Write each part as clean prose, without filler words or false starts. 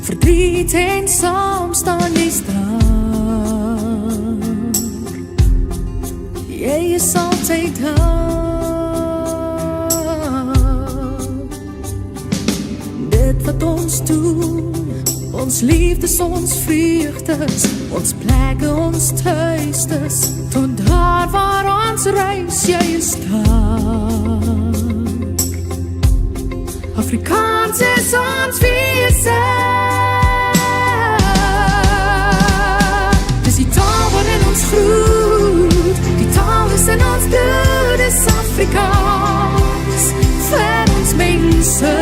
verdriet en saam staan jy staan. Jy is altyd help. Dit wat ons doen, ons liefdes, ons vreugdes, ons plekke, ons thuistes, tot daar waar ons reis, jy is daar. Afrikaans is ons wese. Dis die taal waarin ons groet, die taal is in ons bloed, is Afrikaans, vir ons mense.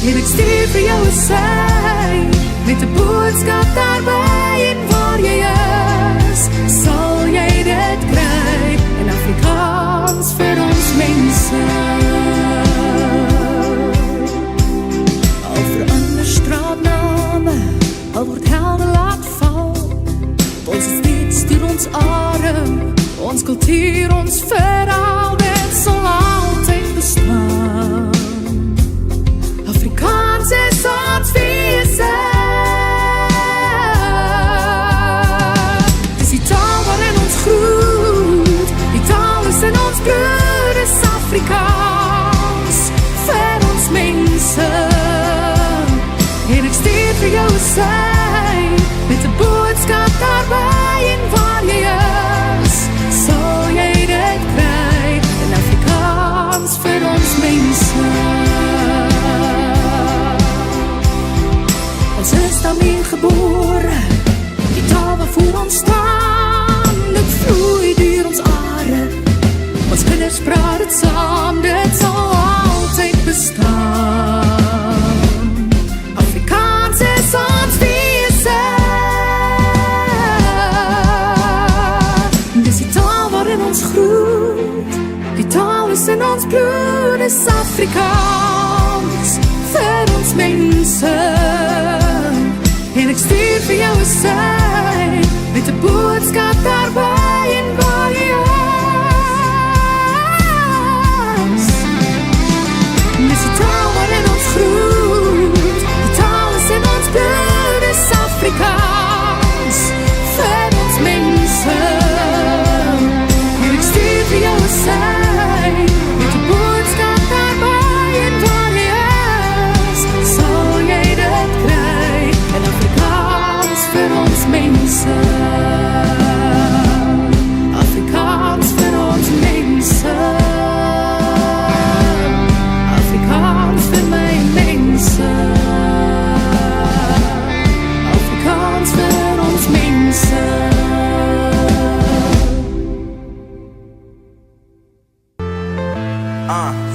En ek stuur vir jou 'n sy, met 'n boodskap daarby, en waar jy is, sal jy dit kry, in Afrikaans vir ons mense. Al verander straatname, al word helde laat val, ons is steeds deur ons adem, ons kultuur, ons verhaal, dit sal altyd bestaan. Afrikaans is ons wese. Dis die taal waarin ons groet, die taal is in ons bloed, is Afrikaans, vir ons mense. En ek stuur vir jou 'n sy, met 'n boodskap daarby, en waar jy is, sal jy dit kry, in Afrikaans vir ons mense. Ons is daarmee gebore, die taal waarvoor ons staan, dit vloei deur ons are, ons kinders praat het saam, dit sal altyd bestaan. Afrikaans is ons wese. Dis die taal waarin ons groet, die taal is in ons bloed, is Afrikaans, vir ons mense. En ek stuur vir jou 'n sy, met 'n boodskap daarby, en waar jy is. Dis die taal waarin ons groet, die taal is in ons bloed, is Afrikaans, vir ons mense. En ek stuur vir jou 'n sy, met 'n boodskap daarby, en waar jy is, sal jy dit kry, en Afrikaans vir ons mense. Afrikaans vir ons mense. Afrikaans vir my mense. Afrikaans vir ons mense.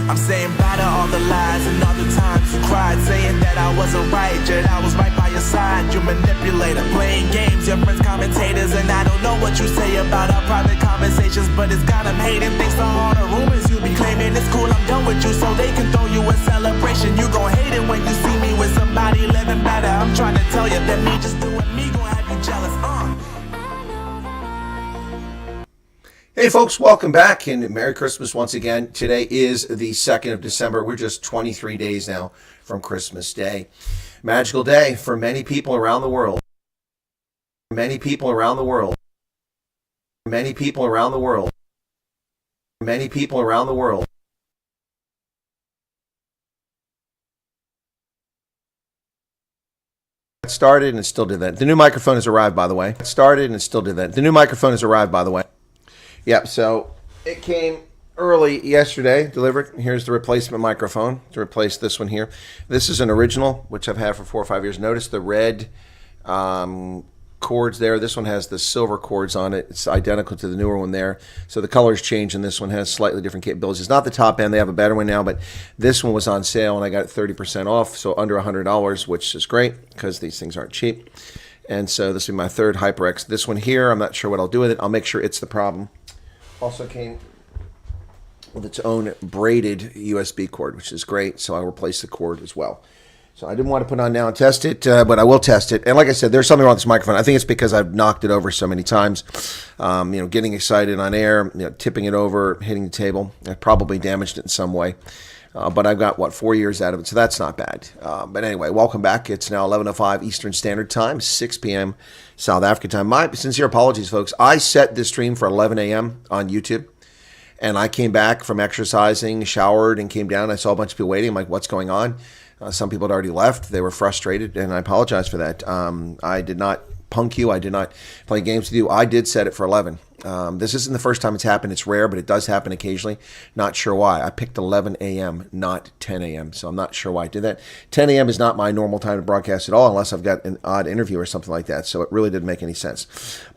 I'm saying bye to all the lies and all the times you cried, saying that I wasn't right, yet I was right by your side. You manipulator, playing games, your friends commentators, and I don't know what you say about our private conversations, but it's got them hating. Thanks to all the rumors you be claiming, it's cool, I'm done with you, so they can throw you a celebration. You gon' hate it when you see me with somebody living better. I'm trying to tell you that me just doing me gon' have you jealous. Hey folks, welcome back and Merry Christmas once again. Today is the 2nd of December. We're just 23 days now from Christmas Day. Magical day for many people around the world. Many people around the world. Many people around the world. Many people around the world. It started and it still did that. The new microphone has arrived, by the way. It started and it still did that. The new microphone has arrived, by the way. Yep, so it came early yesterday, delivered. Here's the replacement microphone to replace this one here. This is an original, which I've had for 4 or 5 years. Notice the red cords there. This one has the silver cords on it. It's identical to the newer one there. So the colors change, and this one has slightly different capabilities. It's not the top end. They have a better one now, but this one was on sale, and I got it 30% off, so under $100, which is great because these things aren't cheap. And so this will be my third HyperX. This one here, I'm not sure what I'll do with it. I'll make sure it's the problem. Also came with its own braided USB cord, which is great, so I'll replace the cord as well. So I didn't want to put it on now and test it, but I will test it. And like I said, there's something wrong with this microphone. I think it's because I've knocked it over so many times. Getting excited on air, tipping it over, hitting the table. I probably damaged it in some way. But I've got, what, 4 years out of it, so that's not bad. But anyway, welcome back. It's now 11:05 Eastern Standard Time, 6 p.m. South Africa time. My sincere apologies, folks. I set this stream for 11 a.m. on YouTube, and I came back from exercising, showered, and came down. I saw a bunch of people waiting. I'm like, what's going on? Some people had already left. They were frustrated, and I apologize for that. I did not punk you. I did not play games with you. I did set it for 11. This isn't the first time it's happened. It's rare, but it does happen occasionally. Not sure why. I picked 11 a.m., not 10 a.m., so I'm not sure why I did that. 10 a.m. is not my normal time to broadcast at all, unless I've got an odd interview or something like that, so it really didn't make any sense.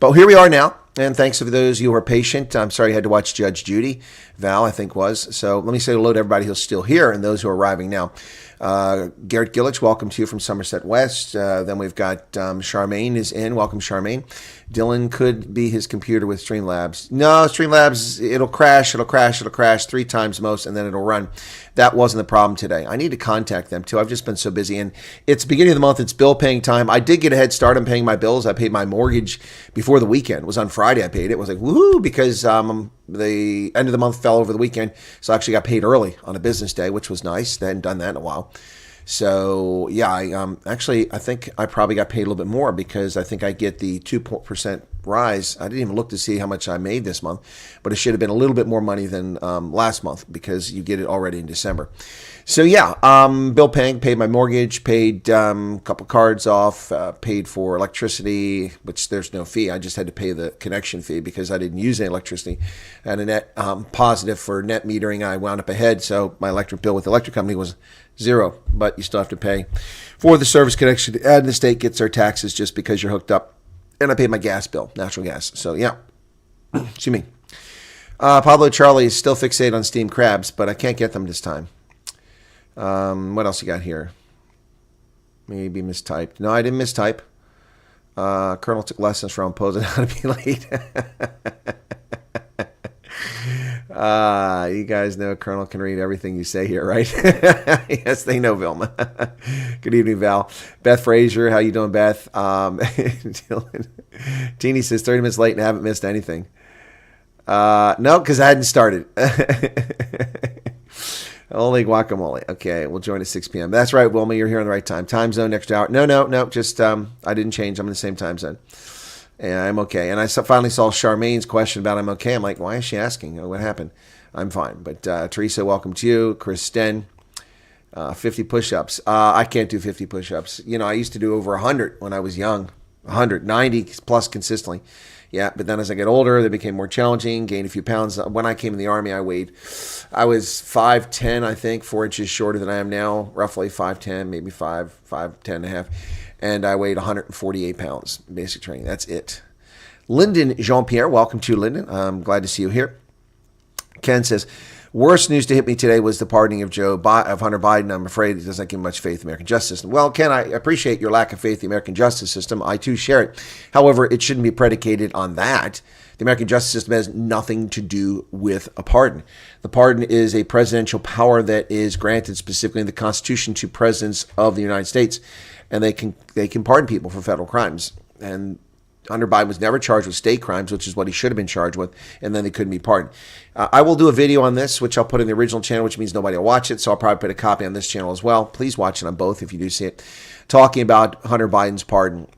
But here we are now, and thanks to those of you who are patient. I'm sorry you had to watch Judge Judy. Val, I think, was. So let me say hello to everybody who's still here and those who are arriving now. Garrett Gillich, welcome to you from Somerset West. Then we've got Charmaine is in. Welcome, Charmaine. Dylan could be his computer with Streamlabs. No, Streamlabs, it'll crash 3 times most, and then it'll run. That wasn't the problem today. I need to contact them, too. I've just been so busy, and it's beginning of the month. It's bill paying time. I did get a head start on paying my bills. I paid my mortgage before the weekend. It was on Friday I paid it. It was like, woohoo, because the end of the month fell over the weekend, so I actually got paid early on a business day, which was nice. They hadn't done that in a while. So, yeah, I think I probably got paid a little bit more because I think I get the 2% rise. I didn't even look to see how much I made this month, but it should have been a little bit more money than last month because you get it already in December. So, yeah, bill paying, paid my mortgage, paid a couple cards off, paid for electricity, which there's no fee. I just had to pay the connection fee because I didn't use any electricity. I had a net positive for net metering. I wound up ahead, so my electric bill with the electric company was $0, but you still have to pay for the service connection. And the state gets their taxes just because you're hooked up. And I paid my gas bill, natural gas. So, yeah. Excuse me. Pablo Charlie is still fixated on steamed crabs, but I can't get them this time. What else you got here? Maybe mistyped. No, I didn't mistype. Colonel took lessons from Posing how to be late. You guys know Colonel can read everything you say here, right? Yes, they know, Vilma. Good evening, Val. Beth Frazier, how you doing, Beth? Dylan. Teeny says 30 minutes late and I haven't missed anything. No, because I hadn't started. Only guacamole. Okay, we'll join at 6 p.m. That's right, Wilma. You're here on the right time. Time zone next hour. No. Just I didn't change. I'm in the same time zone. And I'm okay. And I finally saw Charmaine's question about I'm okay. I'm like, why is she asking? What happened? I'm fine. But Teresa, welcome to you. Chris Sten, 50 push-ups. I can't do 50 push-ups. You know, I used to do over 100 when I was young. 190 plus consistently. Yeah, but then as I get older, they became more challenging, gained a few pounds. When I came in the Army, I was 5'10", I think, 4 inches shorter than I am now, roughly 5'10", maybe 5'10 and a half. And I weighed 148 pounds, basic training. That's it. Lyndon Jean-Pierre, welcome to Lyndon. I'm glad to see you here. Ken says, worst news to hit me today was the pardoning of Hunter Biden. I'm afraid it doesn't give much faith in the American justice system. Well, Ken, I appreciate your lack of faith in the American justice system. I, too, share it. However, it shouldn't be predicated on that. The American justice system has nothing to do with a pardon. The pardon is a presidential power that is granted specifically in the Constitution to presidents of the United States, and they can pardon people for federal crimes. And Hunter Biden was never charged with state crimes, which is what he should have been charged with, and then they couldn't be pardoned. I will do a video on this, which I'll put in the original channel, which means nobody will watch it, so I'll probably put a copy on this channel as well. Please watch it on both if you do see it. Talking about Hunter Biden's pardon.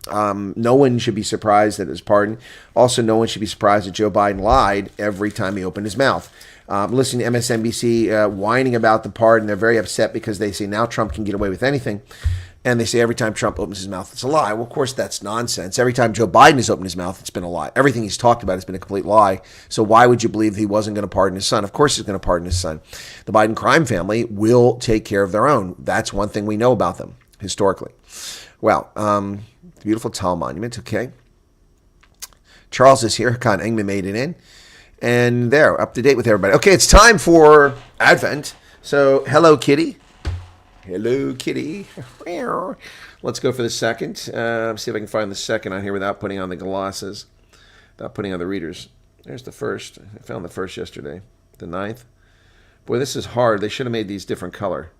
No one should be surprised that it was pardoned. Also, no one should be surprised that Joe Biden lied every time he opened his mouth. Listening to MSNBC whining about the pardon, they're very upset because they say now Trump can get away with anything. And they say every time Trump opens his mouth, it's a lie. Well, of course, that's nonsense. Every time Joe Biden has opened his mouth, it's been a lie. Everything he's talked about has been a complete lie. So why would you believe he wasn't going to pardon his son? Of course he's going to pardon his son. The Biden crime family will take care of their own. That's one thing we know about them historically. Well, beautiful Tal Monument, okay. Charles is here. Khan Engman made it in. And there, up to date with everybody. Okay, it's time for Advent. So, hello, Kitty. Hello, Kitty. Let's go for the second. See if I can find the second on here without putting on the glosses, without putting on the readers. There's the first. I found the first yesterday. The 9th. Boy, this is hard. They should have made these different color.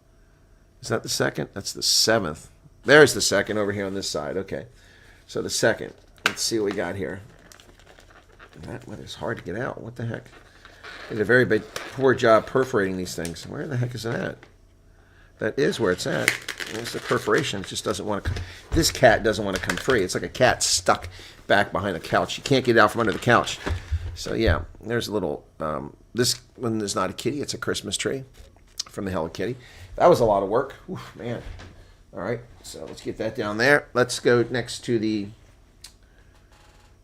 Is that the second? That's the 7th. There's the second over here on this side. Okay. So the second. Let's see what we got here. That weather's hard to get out. What the heck? Did a very poor job perforating these things. Where the heck is that? That is where it's at. It's the perforation. It just doesn't want to. This cat doesn't want to come free. It's like a cat stuck back behind the couch. You can't get it out from under the couch. So yeah, there's a little. This one is not a kitty. It's a Christmas tree from the Hello Kitty. That was a lot of work. Oof, man. All right, so let's get that down there. Let's go next to the.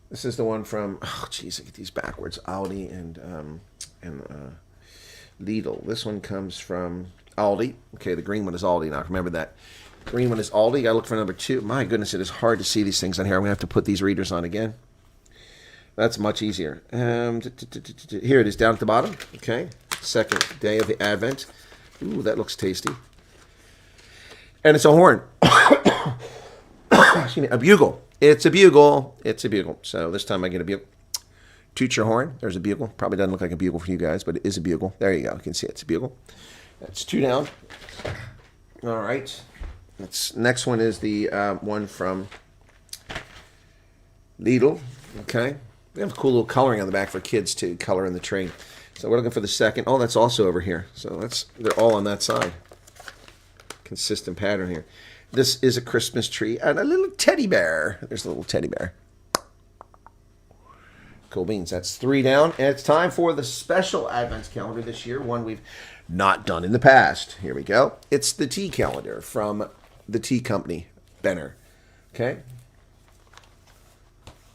This is the one from. Oh, geez, I get these backwards. Aldi and Lidl. This one comes from Aldi. Okay, the green one is Aldi. Now remember that. Green one is Aldi. Gotta look for number 2. My goodness, it is hard to see these things on here. I'm gonna have to put these readers on again. That's much easier. Here it is down at the bottom. Okay, second day of the Advent. Ooh, that looks tasty. And it's a horn. Excuse me, a bugle. It's a bugle. It's a bugle. So this time I get a bugle. Toot your horn. There's a bugle. Probably doesn't look like a bugle for you guys, but it is a bugle. There you go. You can see it's a bugle. That's 2 down. All right. Next one is the one from Lidl. Okay. They have a cool little coloring on the back for kids to color in the train. So we're looking for the second. Oh, that's also over here. So they're all on that side. Consistent pattern here. This is a Christmas tree and a little teddy bear. There's a little teddy bear. Cool beans. That's 3 down. And it's time for the special Advent calendar this year, one we've not done in the past. Here we go. It's the tea calendar from the tea company, Benner. Okay.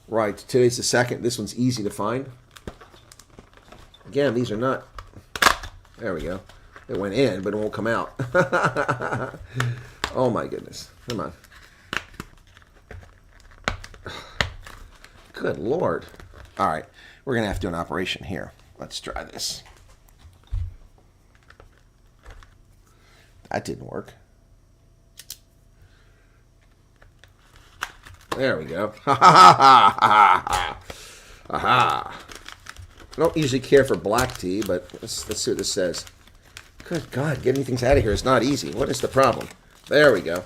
Right. Today's the 2nd. This one's easy to find. Again, these are not. There we go. It went in, but it won't come out. Oh my goodness. Come on. Good Lord. All right. We're going to have to do an operation here. Let's try this. That didn't work. There we go. Ha ha ha ha ha. Aha. I don't usually care for black tea, but let's see what this says. Good God, getting things out of here is not easy. What is the problem? There we go.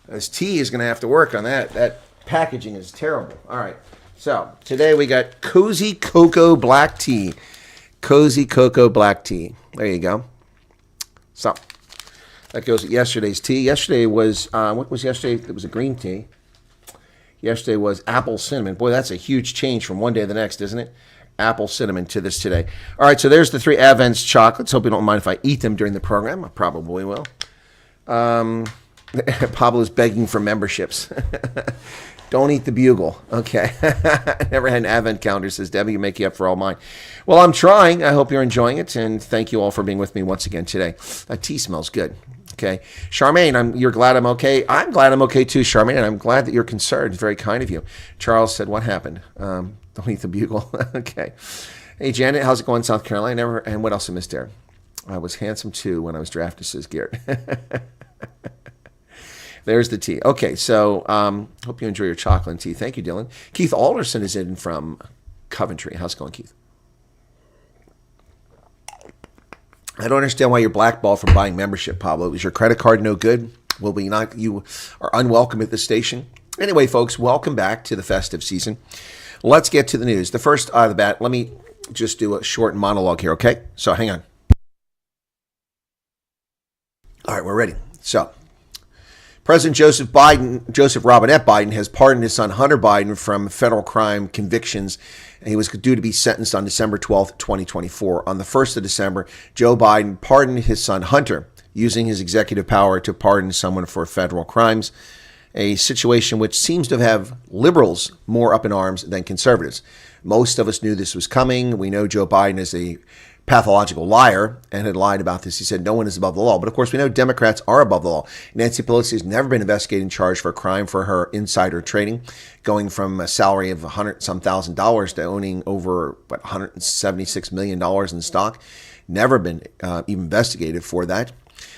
This tea is going to have to work on that. That packaging is terrible. All right. So today we got Cozy Cocoa Black Tea. Cozy Cocoa Black Tea. There you go. So that goes with yesterday's tea. Yesterday was, what was yesterday? It was a green tea. Yesterday was apple cinnamon. Boy, that's a huge change from one day to the next, isn't it? Apple cinnamon to this today. All right, so there's the 3 Advents chocolates. Hope you don't mind if I eat them during the program. I probably will. Pablo's begging for memberships. Don't eat the bugle. Okay. Never had an Advent calendar, says Debbie. You make you up for all mine. Well, I'm trying. I hope you're enjoying it, and thank you all for being with me once again today. That tea smells good. Okay. Charmaine, you're glad I'm okay? I'm glad I'm okay too, Charmaine, and I'm glad that you're concerned. Very kind of you. Charles said, what happened? Don't eat the bugle. Okay. Hey, Janet, how's it going in South Carolina? And what else I missed there? I was handsome too when I was drafted, says Garrett. There's the tea. Okay, so hope you enjoy your chocolate and tea. Thank you, Dylan. Keith Alderson is in from Coventry. How's it going, Keith? I don't understand why you're blackballed from buying membership, Pablo. Is your credit card no good? Will we not? You are unwelcome at the station. Anyway, folks, welcome back to the festive season. Let's get to the news. The first out of the bat, let me just do a short monologue here, okay? So hang on. All right, we're ready. So President Joseph Robinette Biden has pardoned his son Hunter Biden from federal crime convictions. And he was due to be sentenced on December 12th, 2024. On the 1st of December, Joe Biden pardoned his son Hunter, using his executive power to pardon someone for federal crimes, a situation which seems to have liberals more up in arms than conservatives. Most of us knew this was coming. We know Joe Biden is a pathological liar and had lied about this. He said no one is above the law. But of course, we know Democrats are above the law. Nancy Pelosi has never been investigated and charged for a crime for her insider trading, going from a salary of $100-some thousand to owning over $176 million in stock. Never been even investigated for that.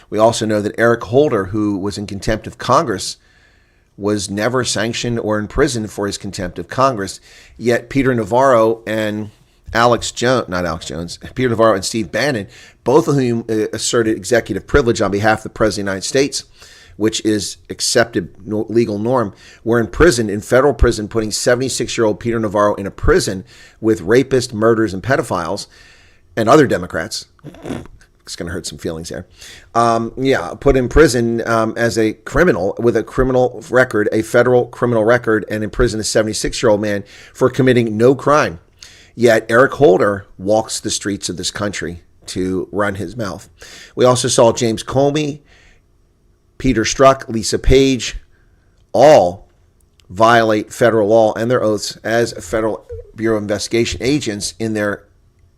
We also know that Eric Holder, who was in contempt of Congress, was never sanctioned or imprisoned for his contempt of Congress. Yet Peter Navarro and Peter Navarro and Steve Bannon, both of whom asserted executive privilege on behalf of the President of the United States, which is accepted legal norm, were imprisoned in federal prison, putting 76-year-old Peter Navarro in a prison with rapists, murderers, and pedophiles. and other Democrats. It's going to hurt some feelings there. Put in prison as a criminal with a criminal record, a federal criminal record, and imprisoned a 76-year-old man for committing no crime. Yet Eric Holder walks the streets of this country to run his mouth. We also saw James Comey, Peter Strzok, Lisa Page, all violate federal law and their oaths as Federal Bureau of Investigation agents in their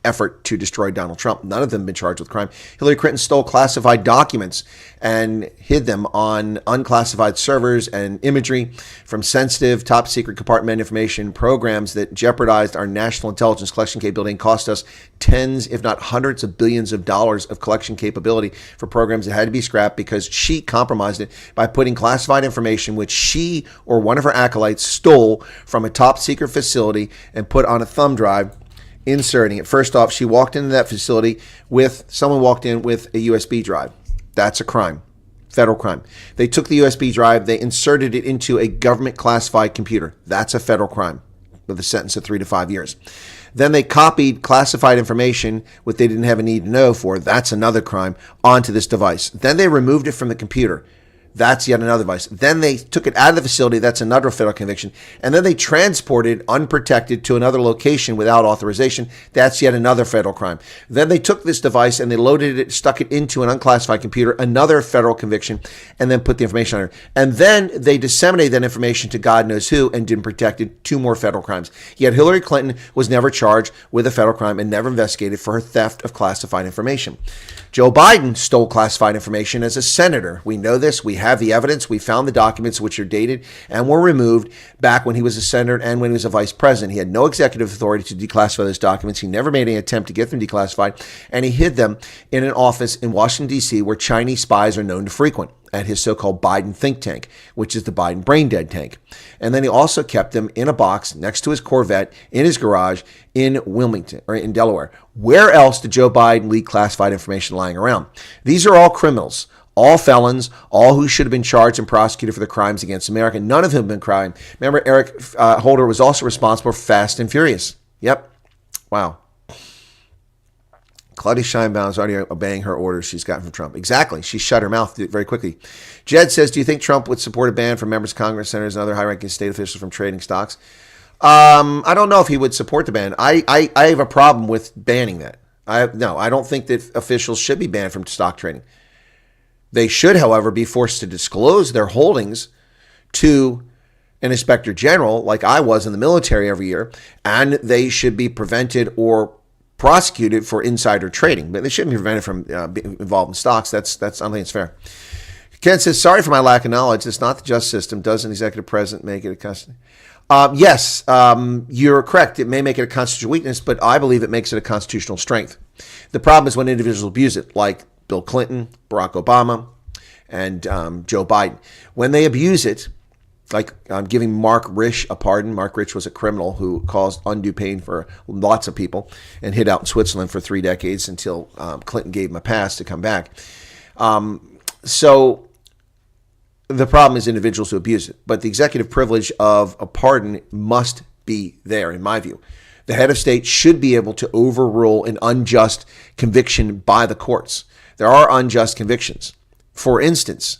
effort to destroy Donald Trump. None of them have been charged with crime. Hillary Clinton stole classified documents and hid them on unclassified servers and imagery from sensitive, top secret compartment information programs that jeopardized our national intelligence collection capability and cost us tens, if not hundreds of billions of dollars of collection capability for programs that had to be scrapped because she compromised it by putting classified information which she or one of her acolytes stole from a top secret facility and put on a thumb drive, inserting it. First off, she walked into that facility someone walked in with a USB drive. That's a crime, federal crime. They took the USB drive, they inserted it into a government classified computer. That's a federal crime with a sentence of 3 to 5 years. Then they copied classified information, what they didn't have a need to know for. That's another crime, onto this device. Then they removed it from the computer. That's yet another device. Then they took it out of the facility. That's another federal conviction. And then they transported unprotected to another location without authorization. That's yet another federal crime. Then they took this device and they loaded it, stuck it into an unclassified computer, another federal conviction, and then put the information on it. And then they disseminated that information to God knows who and didn't protect it. 2 more federal crimes. Yet Hillary Clinton was never charged with a federal crime and never investigated for her theft of classified information. Joe Biden stole classified information as a senator. We know this. We have the evidence. We found the documents which are dated and were removed back when he was a senator and when he was a vice president. He had no executive authority to declassify those documents. He never made any attempt to get them declassified, and he hid them in an office in Washington, D.C., where Chinese spies are known to frequent, at his so-called Biden think tank, which is the Biden brain dead tank. And then he also kept them in a box next to his Corvette in his garage in Wilmington, or in Delaware. Where else did Joe Biden leak classified information lying around? These are all criminals, all felons, all who should have been charged and prosecuted for the crimes against America. None of them have been crime. Remember, Eric Holder was also responsible for Fast and Furious. Yep. Wow. Claudia Scheinbaum is already obeying her orders she's gotten from Trump. Exactly. She shut her mouth very quickly. Jed says, do you think Trump would support a ban for members of Congress, senators, and other high-ranking state officials from trading stocks? I don't know if he would support the ban. I have a problem with banning that. I don't think that officials should be banned from stock trading. They should, however, be forced to disclose their holdings to an inspector general, like I was in the military every year, and they should be prevented or prosecuted for insider trading, but they shouldn't be prevented from being involved in stocks. I don't think it's fair. Ken says, sorry for my lack of knowledge. It's not the justice system. Does an executive president make it a custody? Yes, you're correct. It may make it a constitutional weakness, but I believe it makes it a constitutional strength. The problem is when individuals abuse it, like Bill Clinton, Barack Obama, and Joe Biden. When they abuse it, like giving Mark Risch a pardon. Mark Risch was a criminal who caused undue pain for lots of people and hid out in Switzerland for 3 decades until Clinton gave him a pass to come back. So the problem is individuals who abuse it. But the executive privilege of a pardon must be there, in my view. The head of state should be able to overrule an unjust conviction by the courts. There are unjust convictions. For instance,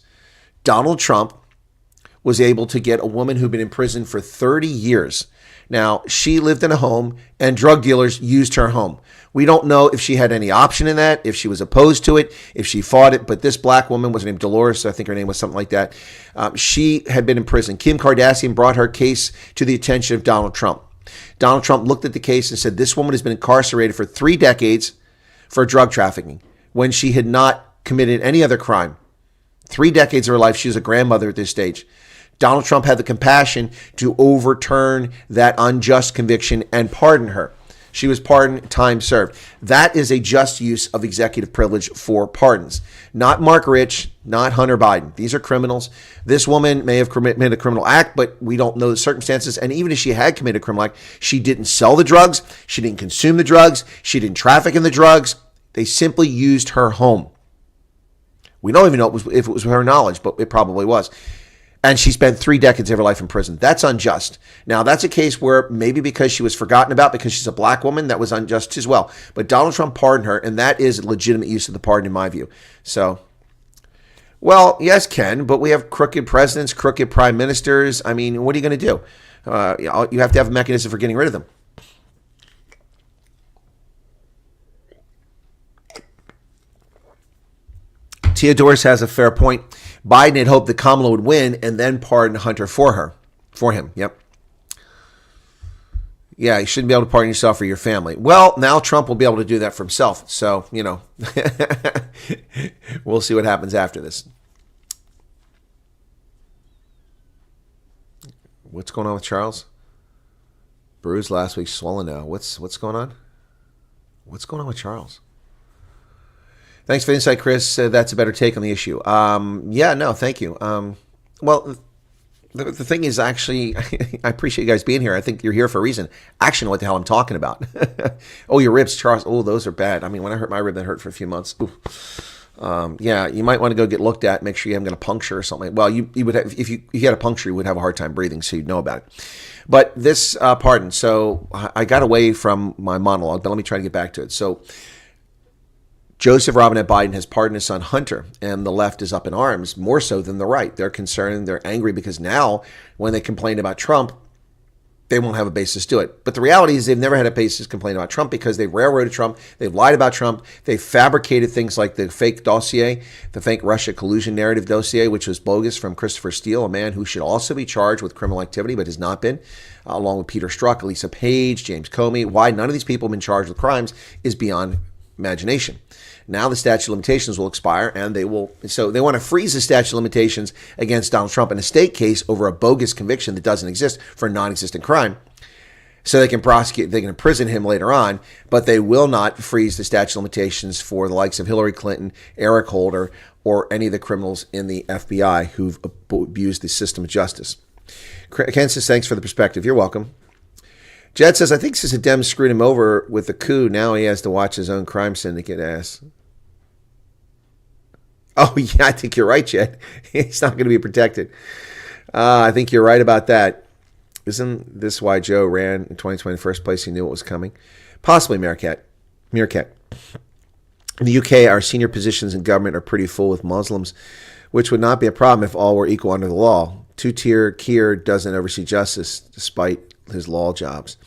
Donald Trump was able to get a woman who'd been in prison for 30 years. Now, she lived in a home and drug dealers used her home. We don't know if she had any option in that, if she was opposed to it, if she fought it, but this black woman was named Dolores. I think her name was something like that. She had been in prison. Kim Kardashian brought her case to the attention of Donald Trump. Donald Trump looked at the case and said, this woman has been incarcerated for 3 decades for drug trafficking when she had not committed any other crime. 3 decades of her life, she was a grandmother at this stage. Donald Trump had the compassion to overturn that unjust conviction and pardon her. She was pardoned, time served. That is a just use of executive privilege for pardons. Not Mark Risch, not Hunter Biden. These are criminals. This woman may have committed a criminal act, but we don't know the circumstances. And even if she had committed a criminal act, she didn't sell the drugs. She didn't consume the drugs. She didn't traffic in the drugs. They simply used her home. We don't even know if it was with her knowledge, but it probably was. And she spent 3 decades of her life in prison. That's unjust. Now, that's a case where maybe because she was forgotten about, because she's a black woman, that was unjust as well. But Donald Trump pardoned her, and that is legitimate use of the pardon in my view. So, well, yes, Ken, but we have crooked presidents, crooked prime ministers. I mean, what are you going to do? You have to have a mechanism for getting rid of them. Theodorus has a fair point. Biden had hoped that Kamala would win and then pardon Hunter for him. Yep. Yeah, you shouldn't be able to pardon yourself or your family. Well, now Trump will be able to do that for himself. So, we'll see what happens after this. What's going on with Charles? Bruised last week, swollen now. What's going on? What's going on with Charles? Thanks for the insight, Chris. That's a better take on the issue. Yeah, no, thank you. Well, the thing is, actually, I appreciate you guys being here. I think you're here for a reason. I actually know what the hell I'm talking about. Oh, your ribs, Charles. Oh, those are bad. I mean, when I hurt my rib, that hurt for a few months. Yeah, you might want to go get looked at. Make sure you haven't got a puncture or something. Well, you would have, if you had a puncture, you would have a hard time breathing, so you'd know about it. But this pardon. So I got away from my monologue, but let me try to get back to it. So Joseph Robinette Biden has pardoned his son Hunter, and the left is up in arms, more so than the right. They're concerned, they're angry, because now when they complain about Trump, they won't have a basis to do it. But the reality is they've never had a basis to complain about Trump, because they've railroaded Trump, they've lied about Trump, they've fabricated things like the fake dossier, the fake Russia collusion narrative dossier, which was bogus, from Christopher Steele, a man who should also be charged with criminal activity but has not been, along with Peter Strzok, Lisa Page, James Comey. Why none of these people have been charged with crimes is beyond imagination. Now the statute of limitations will expire, and they want to freeze the statute of limitations against Donald Trump in a state case over a bogus conviction that doesn't exist for a non-existent crime. So they can imprison him later on, but they will not freeze the statute of limitations for the likes of Hillary Clinton, Eric Holder, or any of the criminals in the FBI who've abused the system of justice. Ken says, thanks for the perspective. You're welcome. Jed says, I think since the Dems screwed him over with the coup, now he has to watch his own crime syndicate ass. Oh, yeah, I think you're right, Jed. He's not going to be protected. I think you're right about that. Isn't this why Joe ran in 2020 in the first place? He knew what was coming. Possibly, Meerkat. In the UK, our senior positions in government are pretty full with Muslims, which would not be a problem if all were equal under the law. Two-tier Keir doesn't oversee justice, despite his law jobs.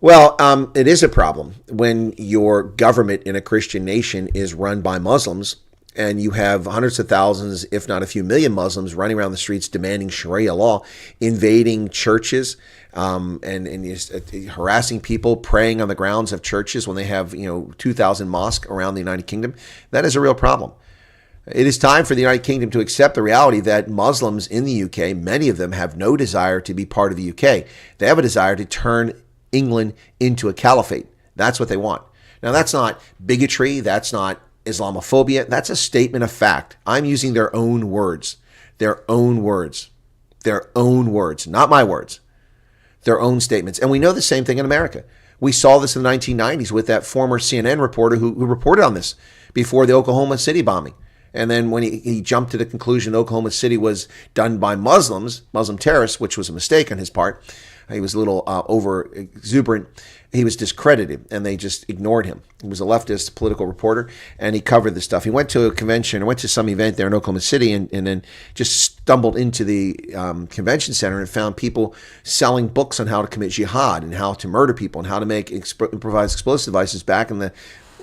Well, it is a problem when your government in a Christian nation is run by Muslims, and you have hundreds of thousands, if not a few million Muslims running around the streets demanding Sharia law, invading churches, and harassing people, praying on the grounds of churches when they have 2,000 mosques around the United Kingdom. That is a real problem. It is time for the United Kingdom to accept the reality that Muslims in the UK, many of them, have no desire to be part of the UK. They have a desire to turn England into a caliphate. That's what they want. Now, that's not bigotry. That's not Islamophobia. That's a statement of fact. I'm using their own words. Their own words. Their own words. Not my words. Their own statements. And we know the same thing in America. We saw this in the 1990s with that former CNN reporter who reported on this before the Oklahoma City bombing. And then when he jumped to the conclusion Oklahoma City was done by Muslims, Muslim terrorists, which was a mistake on his part, he was a little over exuberant. He was discredited, and they just ignored him. He was a leftist political reporter, and he covered this stuff. He went to a convention, or went to some event there in Oklahoma City, and then just stumbled into the convention center and found people selling books on how to commit jihad and how to murder people and how to make improvised explosive devices back in the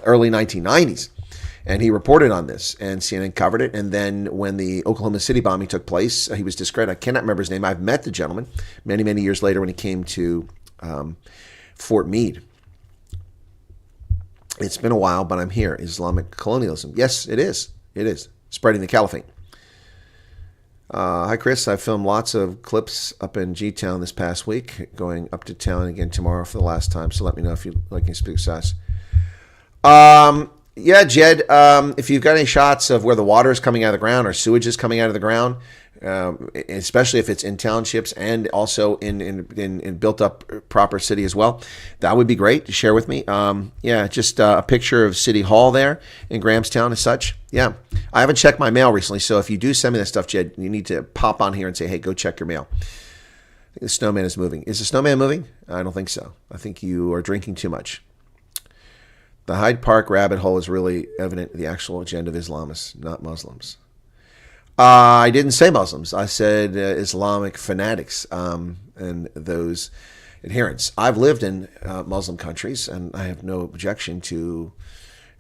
early 1990s. And he reported on this, and CNN covered it. And then when the Oklahoma City bombing took place, he was discredited. I cannot remember his name. I've met the gentleman many, many years later when he came to Fort Meade. It's been a while, but I'm here. Islamic colonialism. Yes, it is. It is. Spreading the caliphate. Hi, Chris. I filmed lots of clips up in G-Town this past week, going up to town again tomorrow for the last time. So let me know if you'd like me to speak size. Yeah, Jed, if you've got any shots of where the water is coming out of the ground or sewage is coming out of the ground, especially if it's in townships and also in built up proper city as well. That would be great to share with me. Yeah, just a picture of City Hall there in Grahamstown and such. Yeah, I haven't checked my mail recently, so if you do send me that stuff, Jed, you need to pop on here and say, hey, go check your mail. I think the snowman is moving. Is the snowman moving? I don't think so. I think you are drinking too much. The Hyde Park rabbit hole is really evident in the actual agenda of Islamists, not Muslims. I didn't say Muslims. I said Islamic fanatics and those adherents. I've lived in Muslim countries, and I have no objection to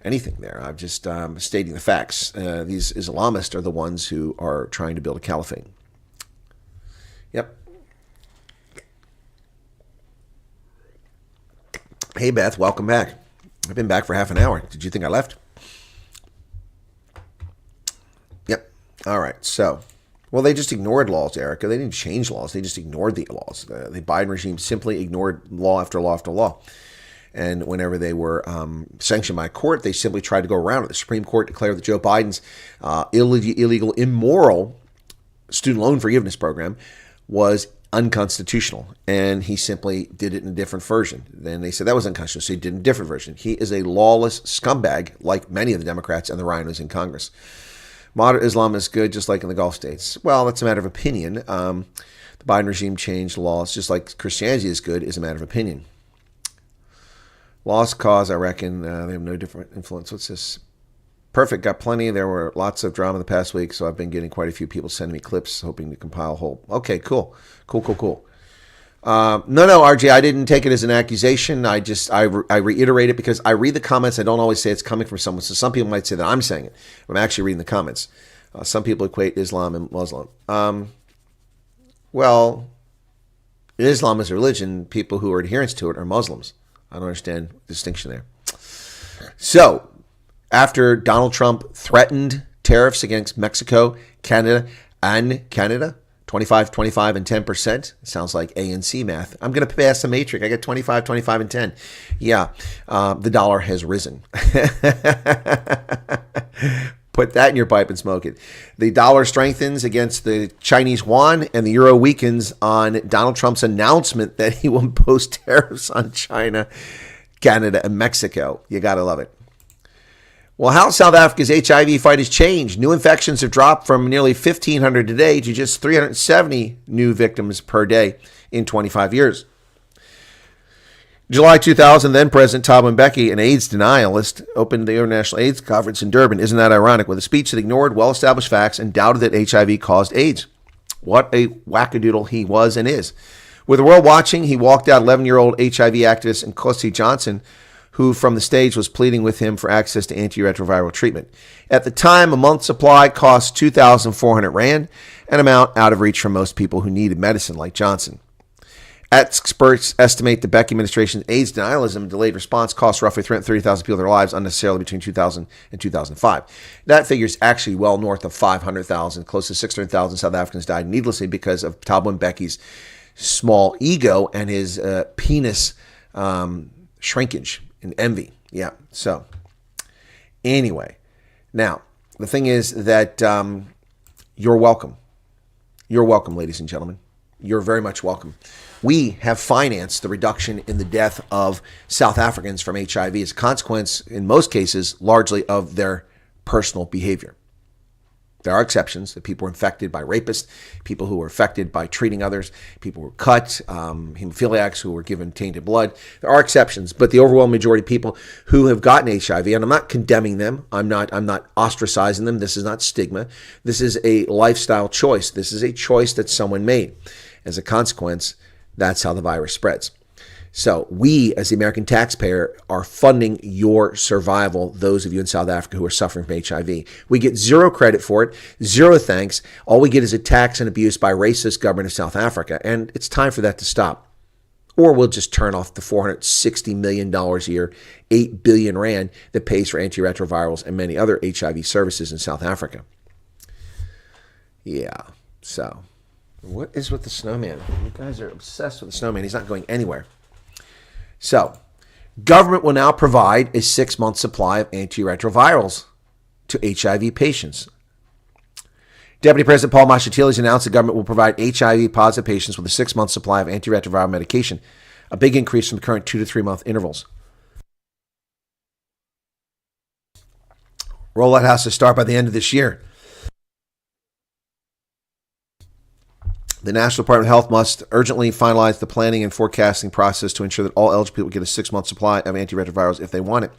anything there. I'm just stating the facts. These Islamists are the ones who are trying to build a caliphate. Yep. Hey, Beth, welcome back. I've been back for half an hour. Did you think I left? Yep. All right. So, well, they just ignored laws, Erica. They didn't change laws. They just ignored the laws. The Biden regime simply ignored law after law after law. And whenever they were sanctioned by a court, they simply tried to go around it. The Supreme Court declared that Joe Biden's illegal, immoral student loan forgiveness program was unconstitutional, and he simply did it in a different version. Then they said that was unconstitutional, so he did it in a different version. He is a lawless scumbag, like many of the Democrats and the rhinos in Congress. Moderate Islam is good, just like in the Gulf states. Well, that's a matter of opinion. The Biden regime changed laws, just like Christianity is good, is a matter of opinion. Lost cause, I reckon, they have no different influence. What's this? Perfect, got plenty. There were lots of drama the past week, so I've been getting quite a few people sending me clips, hoping to compile a whole. Okay, cool. No, RJ, I didn't take it as an accusation. I reiterate it because I read the comments. I don't always say it's coming from someone. So some people might say that I'm saying it. I'm actually reading the comments. Some people equate Islam and Muslim. Well, Islam is a religion. People who are adherents to it are Muslims. I don't understand the distinction there. So, after Donald Trump threatened tariffs against Mexico, Canada, 25, 25, and 10%. Sounds like A and C math. I'm going to pass the matrix. I get 25, 25, and 10. Yeah, the dollar has risen. Put that in your pipe and smoke it. The dollar strengthens against the Chinese yuan, and the euro weakens on Donald Trump's announcement that he will impose tariffs on China, Canada, and Mexico. You got to love it. Well, how South Africa's HIV fight has changed. New infections have dropped from nearly 1,500 today to just 370 new victims per day in 25 years. July 2000, then President Thabo Mbeki, an AIDS denialist, opened the International AIDS Conference in Durban. Isn't that ironic? With a speech that ignored well-established facts and doubted that HIV caused AIDS. What a wackadoodle he was and is. With the world watching, he walked out 11-year-old HIV activist Nkosi Johnson, who from the stage was pleading with him for access to antiretroviral treatment. At the time, a month's supply cost 2,400 Rand, an amount out of reach for most people who needed medicine like Johnson. Experts estimate the Becky administration's AIDS denialism and delayed response cost roughly 330,000 people their lives unnecessarily between 2000 and 2005. That figure is actually well north of 500,000. Close to 600,000 South Africans died needlessly because of Thabo Mbeki's small ego and his penis shrinkage and envy. Yeah, so anyway. Now, the thing is that you're welcome. You're welcome, ladies and gentlemen. You're very much welcome. We have financed the reduction in the death of South Africans from HIV as a consequence, in most cases, largely of their personal behavior. There are exceptions. The people were infected by rapists, people who were affected by treating others, people who were cut, hemophiliacs who were given tainted blood. There are exceptions, but the overwhelming majority of people who have gotten HIV, and I'm not condemning them, I'm not ostracizing them. This is not stigma. This is a lifestyle choice. This is a choice that someone made. As a consequence, that's how the virus spreads. So we, as the American taxpayer, are funding your survival, those of you in South Africa who are suffering from HIV. We get zero credit for it, zero thanks. All we get is attacks and abuse by racist government of South Africa, and it's time for that to stop. Or we'll just turn off the $460 million a year, 8 billion Rand that pays for antiretrovirals and many other HIV services in South Africa. Yeah, so what is with the snowman? You guys are obsessed with the snowman. He's not going anywhere. So, government will now provide a 6-month supply of antiretrovirals to HIV patients. Deputy President Paul Mashatile has announced the government will provide HIV-positive patients with a 6-month supply of antiretroviral medication, a big increase from the current 2 to 3 month intervals. Rollout has to start by the end of this year. The National Department of Health must urgently finalize the planning and forecasting process to ensure that all eligible people get a 6-month supply of antiretrovirals if they want it.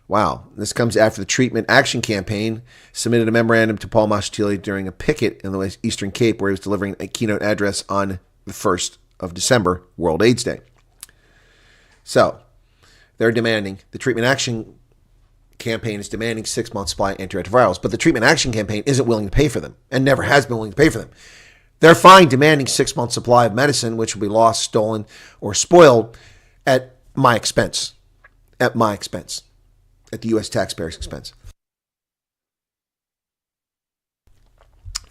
Wow. This comes after the Treatment Action Campaign submitted a memorandum to Paul Mashatile during a picket in the Eastern Cape where he was delivering a keynote address on the 1st of December, World AIDS Day. So, they're demanding, the Treatment Action Campaign is demanding 6-month supply of antiretrovirals, but the Treatment Action Campaign isn't willing to pay for them and never has been willing to pay for them. They're fine demanding 6-month supply of medicine, which will be lost, stolen, or spoiled at my expense. At my expense. At the U.S. taxpayer's expense.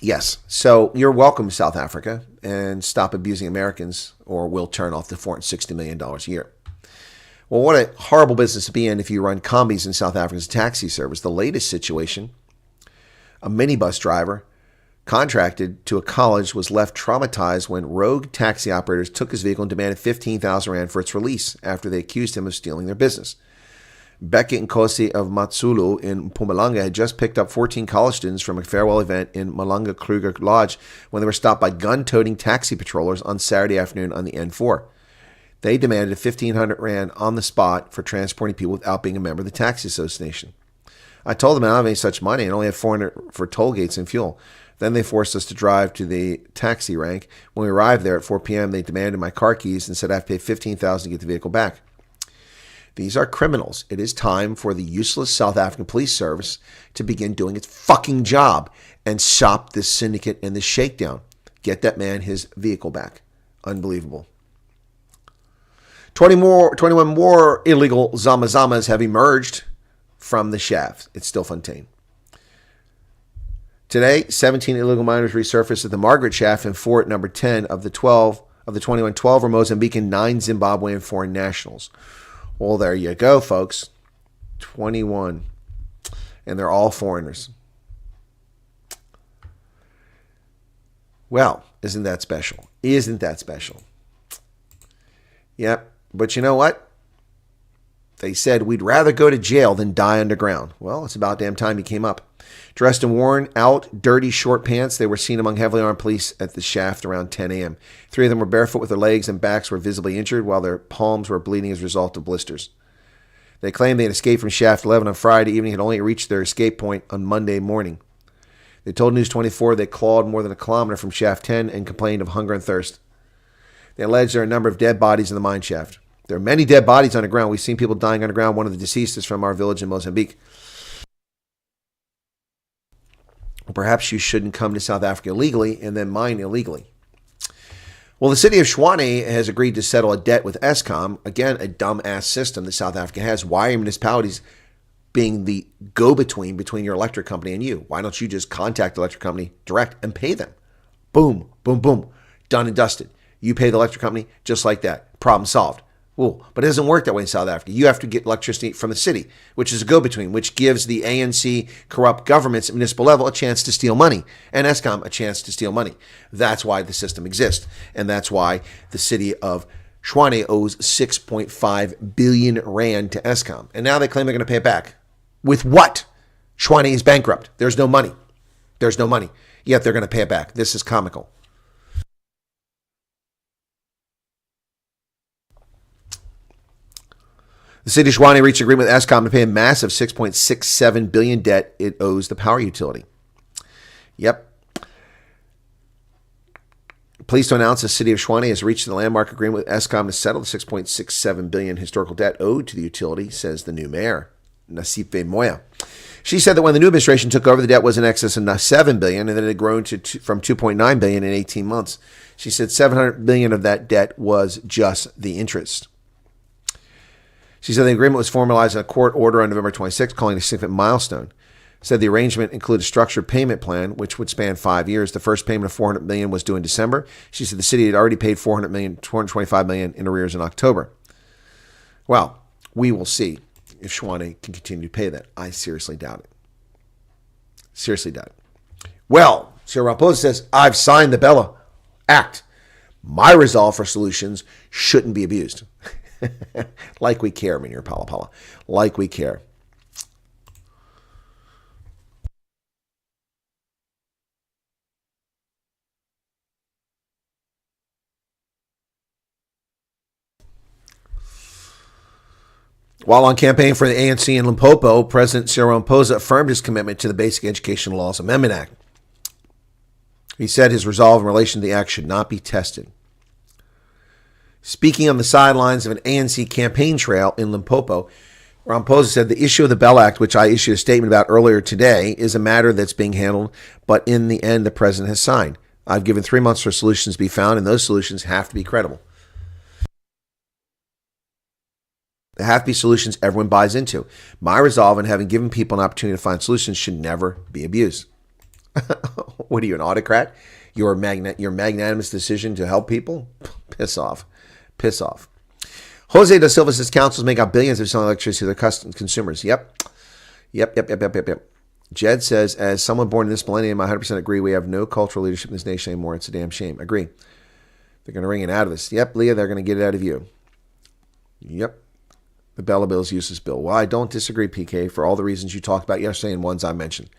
Yes, so you're welcome, South Africa, and stop abusing Americans or we'll turn off the $460 million a year. Well, what a horrible business to be in if you run combis in South Africa's taxi service. The latest situation, a minibus driver contracted to a college was left traumatized when rogue taxi operators took his vehicle and demanded 15,000 rand for its release after they accused him of stealing their business. Beckett Nkosi of Matsulu in Mpumalanga had just picked up 14 college students from a farewell event in Malanga Kruger Lodge when they were stopped by gun-toting taxi patrollers on Saturday afternoon on the N4. They demanded 1,500 rand on the spot for transporting people without being a member of the taxi association. I told them I don't have any such money and only have 400 for toll gates and fuel. Then they forced us to drive to the taxi rank. When we arrived there at 4 p.m., they demanded my car keys and said I have to pay 15,000 to get the vehicle back. These are criminals. It is time for the useless South African police service to begin doing its fucking job and stop this syndicate and this shakedown. Get that man his vehicle back. Unbelievable. 21 more illegal Zama-Zamas have emerged from the shafts. It's Stilfontein. Today, 17 illegal miners resurfaced at the Margaret Shaft and Fort number 10 of the 21. 12 were Mozambican, 9 Zimbabwean foreign nationals. Well, there you go, folks. 21. And they're all foreigners. Well, isn't that special? Isn't that special? Yep. But you know what? They said we'd rather go to jail than die underground. Well, it's about damn time he came up. Dressed in worn-out, dirty short pants, they were seen among heavily armed police at the shaft around 10 a.m. 3 of them were barefoot with their legs and backs were visibly injured, while their palms were bleeding as a result of blisters. They claimed they had escaped from Shaft 11 on Friday evening and had only reached their escape point on Monday morning. They told News 24 they clawed more than a kilometer from Shaft 10 and complained of hunger and thirst. They alleged there are a number of dead bodies in the mine shaft. There are many dead bodies underground. We've seen people dying underground. One of the deceased is from our village in Mozambique. Perhaps you shouldn't come to South Africa illegally and then mine illegally. Well, the city of Tshwane has agreed to settle a debt with Eskom. Again, a dumb-ass system that South Africa has. Why are municipalities being the go-between between your electric company and you? Why don't you just contact the electric company direct and pay them? Boom, boom, boom. Done and dusted. You pay the electric company just like that. Problem solved. Ooh, but it doesn't work that way in South Africa. You have to get electricity from the city, which is a go-between, which gives the ANC corrupt governments at municipal level a chance to steal money, and Eskom a chance to steal money. That's why the system exists, and that's why the city of Tshwane owes 6.5 billion rand to Eskom. And now they claim they're going to pay it back. With what? Tshwane is bankrupt. There's no money. There's no money. Yet they're going to pay it back. This is comical. The city of Tshwane reached an agreement with Eskom to pay a massive 6.67 billion debt it owes the power utility. Yep. Pleased to announce the city of Tshwane has reached the landmark agreement with Eskom to settle the 6.67 billion historical debt owed to the utility, says the new mayor, Nasipe Moya. She said that when the new administration took over, the debt was in excess of 7 billion, and that it had grown from 2.9 billion in 18 months. She said 700 billion of that debt was just the interest. She said the agreement was formalized in a court order on November 26, calling it a significant milestone. Said the arrangement included a structured payment plan, which would span 5 years. The first payment of 400 million was due in December. She said the city had already paid 425 million in arrears in October. Well, we will see if Tshwane can continue to pay that. I seriously doubt it. Seriously doubt it. Well, Cyril Ramaphosa says, I've signed the Bella Act. My resolve for solutions shouldn't be abused. Like we care, Munir Palapala. Like we care. While on campaign for the ANC in Limpopo, President Cyril Ramaphosa affirmed his commitment to the Basic Education Laws Amendment Act. He said his resolve in relation to the act should not be tested. Speaking on the sidelines of an ANC campaign trail in Limpopo, Ramaphosa said the issue of the Bell Act, which I issued a statement about earlier today, is a matter that's being handled, but in the end, the president has signed. I've given 3 months for solutions to be found, and those solutions have to be credible. There have to be solutions everyone buys into. My resolve in having given people an opportunity to find solutions should never be abused. What are you, an autocrat? Your magnanimous decision to help people? Piss off. Piss off. Jose da Silva says councils make out billions of selling electricity to their consumers. Yep. Jed says, as someone born in this millennium, I 100% agree. We have no cultural leadership in this nation anymore. It's a damn shame. Agree. They're going to wring it out of us. Yep, Leah, they're going to get it out of you. Yep. The Bella Bill's useless bill. Well, I don't disagree, PK, for all the reasons you talked about yesterday and ones I mentioned.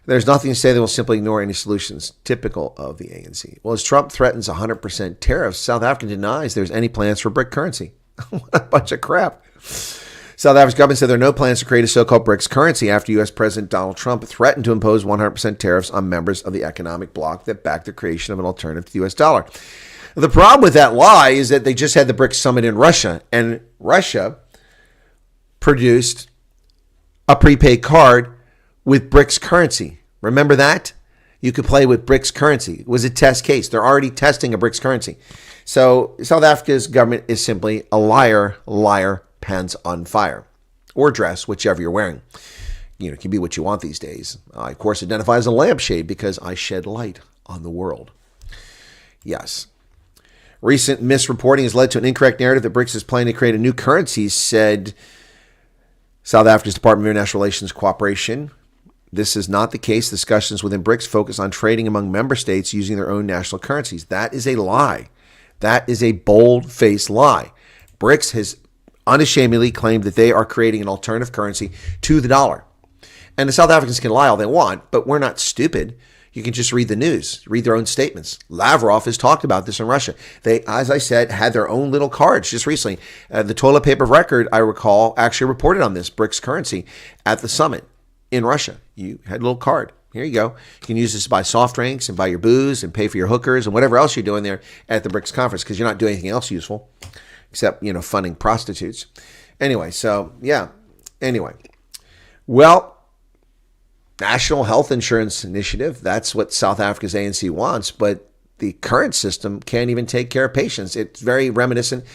There's nothing to say they will simply ignore any solutions, typical of the ANC. Well, as Trump threatens 100% tariffs, South Africa denies there's any plans for BRIC currency. What a bunch of crap. South Africa's government said there are no plans to create a so-called BRICS currency after U.S. President Donald Trump threatened to impose 100% tariffs on members of the economic bloc that backed the creation of an alternative to the U.S. dollar. The problem with that lie is that they just had the BRICS summit in Russia, and Russia produced a prepaid card with BRICS currency. Remember that? You could play with BRICS currency. It was a test case. They're already testing a BRICS currency. So South Africa's government is simply a liar, pants on fire, or dress, whichever you're wearing. You know, it can be what you want these days. I, of course, identify as a lampshade because I shed light on the world. Yes. Recent misreporting has led to an incorrect narrative that BRICS is planning to create a new currency, said South Africa's Department of International Relations Cooperation. This is not the case. Discussions within BRICS focus on trading among member states using their own national currencies. That is a lie. That is a bold-faced lie. BRICS has unashamedly claimed that they are creating an alternative currency to the dollar. And the South Africans can lie all they want, but we're not stupid. You can just read the news, read their own statements. Lavrov has talked about this in Russia. They, as I said, had their own little cards just recently. The toilet paper of record, I recall, actually reported on this BRICS currency at the summit in Russia. You had a little card. Here you go. You can use this to buy soft drinks and buy your booze and pay for your hookers and whatever else you're doing there at the BRICS conference because you're not doing anything else useful except, you know, funding prostitutes. Anyway, so, yeah. Anyway. Well, National Health Insurance Initiative, that's what South Africa's ANC wants, but the current system can't even take care of patients. It's very reminiscent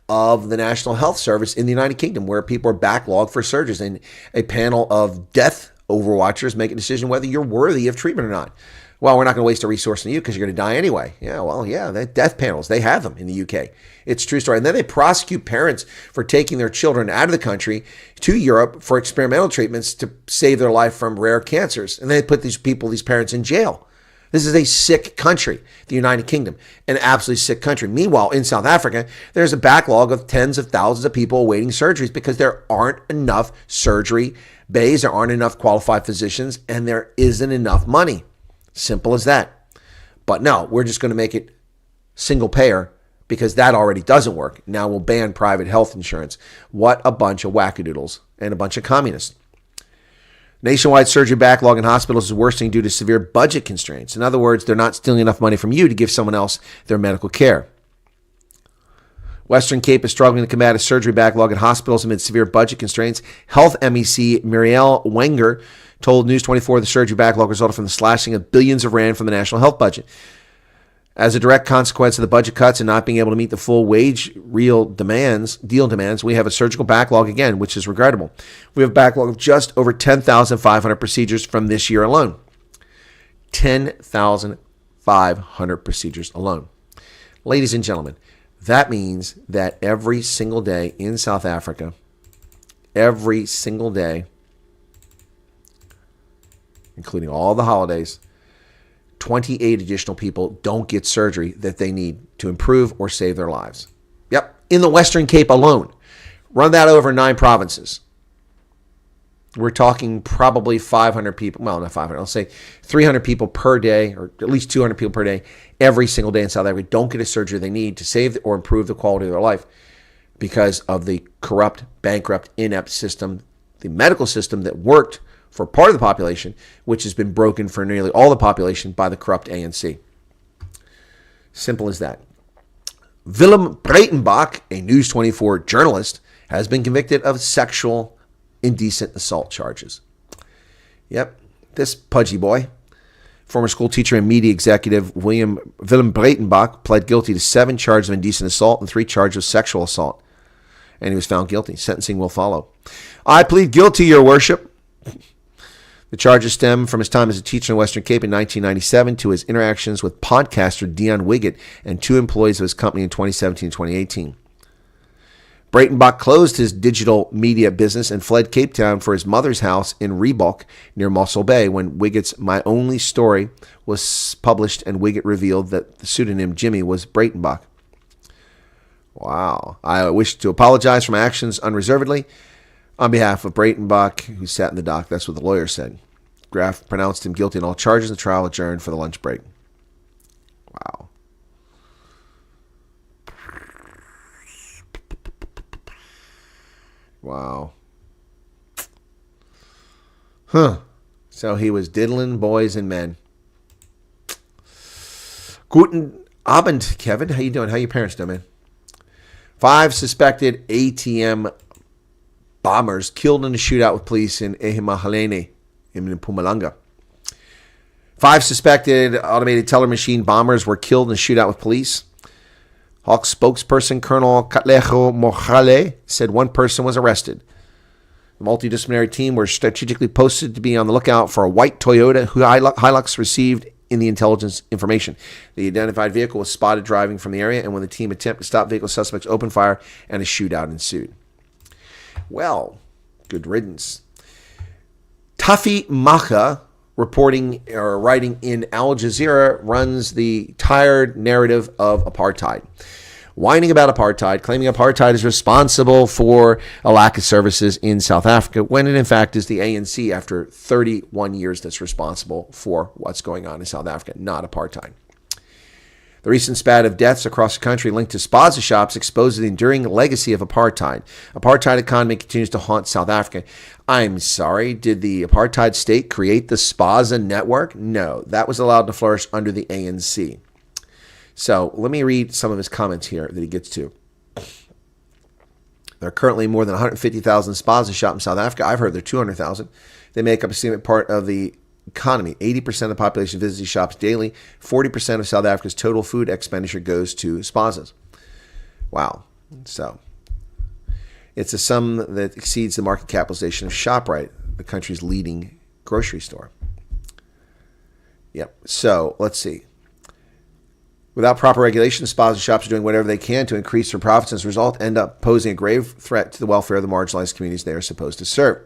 of the National Health Service in the United Kingdom, where people are backlogged for surgeries, and a panel of death overwatchers make a decision whether you're worthy of treatment or not. Well, we're not going to waste a resource on you because you're going to die anyway. Yeah, well, yeah, the death panels, they have them in the UK. It's a true story. And then they prosecute parents for taking their children out of the country to Europe for experimental treatments to save their life from rare cancers. And they put these parents in jail. This is a sick country, the United Kingdom, an absolutely sick country. Meanwhile, in South Africa, there's a backlog of tens of thousands of people awaiting surgeries because there aren't enough surgery bays, there aren't enough qualified physicians, and there isn't enough money. Simple as that. But no, we're just going to make it single payer because that already doesn't work. Now we'll ban private health insurance. What a bunch of wackadoodles and a bunch of communists. Nationwide surgery backlog in hospitals is worsening due to severe budget constraints. In other words, they're not stealing enough money from you to give someone else their medical care. Western Cape is struggling to combat a surgery backlog in hospitals amid severe budget constraints. Health MEC Muriel Wenger told News 24 the surgery backlog resulted from the slashing of billions of rand from the national health budget. As a direct consequence of the budget cuts and not being able to meet the full wage deal demands, we have a surgical backlog again, which is regrettable. We have a backlog of just over 10,500 procedures from this year alone. 10,500 procedures alone. Ladies and gentlemen, that means that every single day in South Africa, every single day, including all the holidays, 28 additional people don't get surgery that they need to improve or save their lives. Yep, in the Western Cape alone. Run that over 9 provinces. We're talking probably 500 people. Well, not 500. I'll say 300 people per day, or at least 200 people per day, every single day in South Africa don't get a surgery they need to save or improve the quality of their life because of the corrupt, bankrupt, inept system, the medical system that worked for part of the population, which has been broken for nearly all the population by the corrupt ANC. Simple as that. Willem Breitenbach, a News 24 journalist, has been convicted of sexual indecent assault charges. Yep, this pudgy boy, former school teacher and media executive Willem Breitenbach, pled guilty to 7 charges of indecent assault and 3 charges of sexual assault. And he was found guilty. Sentencing will follow. I plead guilty, Your Worship. The charges stem from his time as a teacher in Western Cape in 1997 to his interactions with podcaster Dion Wiggett and 2 employees of his company in 2017 and 2018. Breitenbach closed his digital media business and fled Cape Town for his mother's house in Reebok near Mossel Bay when Wiggett's My Only Story was published and Wiggett revealed that the pseudonym Jimmy was Breitenbach. Wow. I wish to apologize for my actions unreservedly on behalf of Breitenbach, who sat in the dock. That's what the lawyer said. Graff pronounced him guilty on all charges. The trial adjourned for the lunch break. Wow. Wow. Huh. So he was diddling boys and men. Guten Abend, Kevin. How you doing? How your parents doing, man? 5 suspected ATM bombers killed in a shootout with police in Ehimahalene in Mpumalanga. 5 suspected automated teller machine bombers were killed in a shootout with police. Hawk spokesperson Colonel Katlejo Mohale said 1 person was arrested. The multidisciplinary team were strategically posted to be on the lookout for a white Toyota Hilux received in the intelligence information. The identified vehicle was spotted driving from the area, and when the team attempted to stop vehicle, suspects opened fire and a shootout ensued. Well, good riddance. Tafi Macha, reporting or writing in Al Jazeera, runs the tired narrative of apartheid. Whining about apartheid, claiming apartheid is responsible for a lack of services in South Africa, when it in fact is the ANC after 31 years that's responsible for what's going on in South Africa, not apartheid. The recent spat of deaths across the country linked to spaza shops exposes the enduring legacy of apartheid. Apartheid economy continues to haunt South Africa. I'm sorry, did the apartheid state create the spaza network? No, that was allowed to flourish under the ANC. So let me read some of his comments here that he gets to. There are currently more than 150,000 spaza shops in South Africa. I've heard there are 200,000. They make up a significant part of the economy. 80% of the population visits these shops daily. 40% of South Africa's total food expenditure goes to spazas. Wow. So it's a sum that exceeds the market capitalization of ShopRite, the country's leading grocery store. Yep. So let's see. Without proper regulation, spaza shops are doing whatever they can to increase their profits, and as a result, end up posing a grave threat to the welfare of the marginalized communities they are supposed to serve.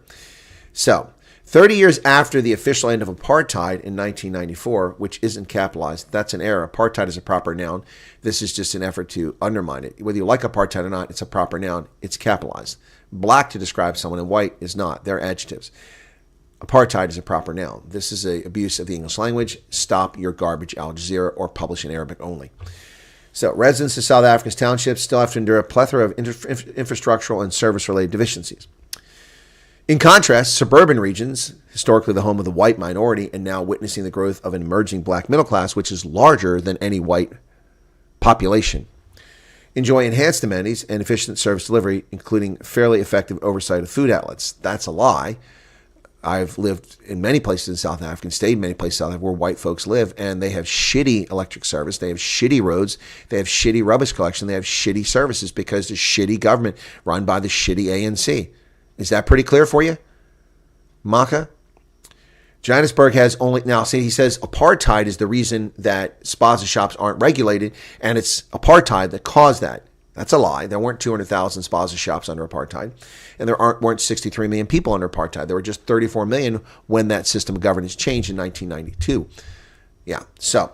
So, 30 years after the official end of apartheid in 1994, which isn't capitalized, that's an error. Apartheid is a proper noun. This is just an effort to undermine it. Whether you like apartheid or not, it's a proper noun. It's capitalized. Black to describe someone and white is not. They're adjectives. Apartheid is a proper noun. This is an abuse of the English language. Stop your garbage, Al Jazeera, or publish in Arabic only. So, residents of South Africa's townships still have to endure a plethora of infrastructural and service-related deficiencies. In contrast, suburban regions, historically the home of the white minority and now witnessing the growth of an emerging black middle class, which is larger than any white population, enjoy enhanced amenities and efficient service delivery, including fairly effective oversight of food outlets. That's a lie. I've lived in many places in South Africa and stayed in many places in South Africa where white folks live, and they have shitty electric service, they have shitty roads, they have shitty rubbish collection, they have shitty services because the shitty government run by the shitty ANC. Is that pretty clear for you? Maka? Johannesburg has only, now see, he says apartheid is the reason that spaza shops aren't regulated, and it's apartheid that caused that. That's a lie. There weren't 200,000 spaza shops under apartheid, and there weren't 63 million people under apartheid. There were just 34 million when that system of governance changed in 1992. Yeah. So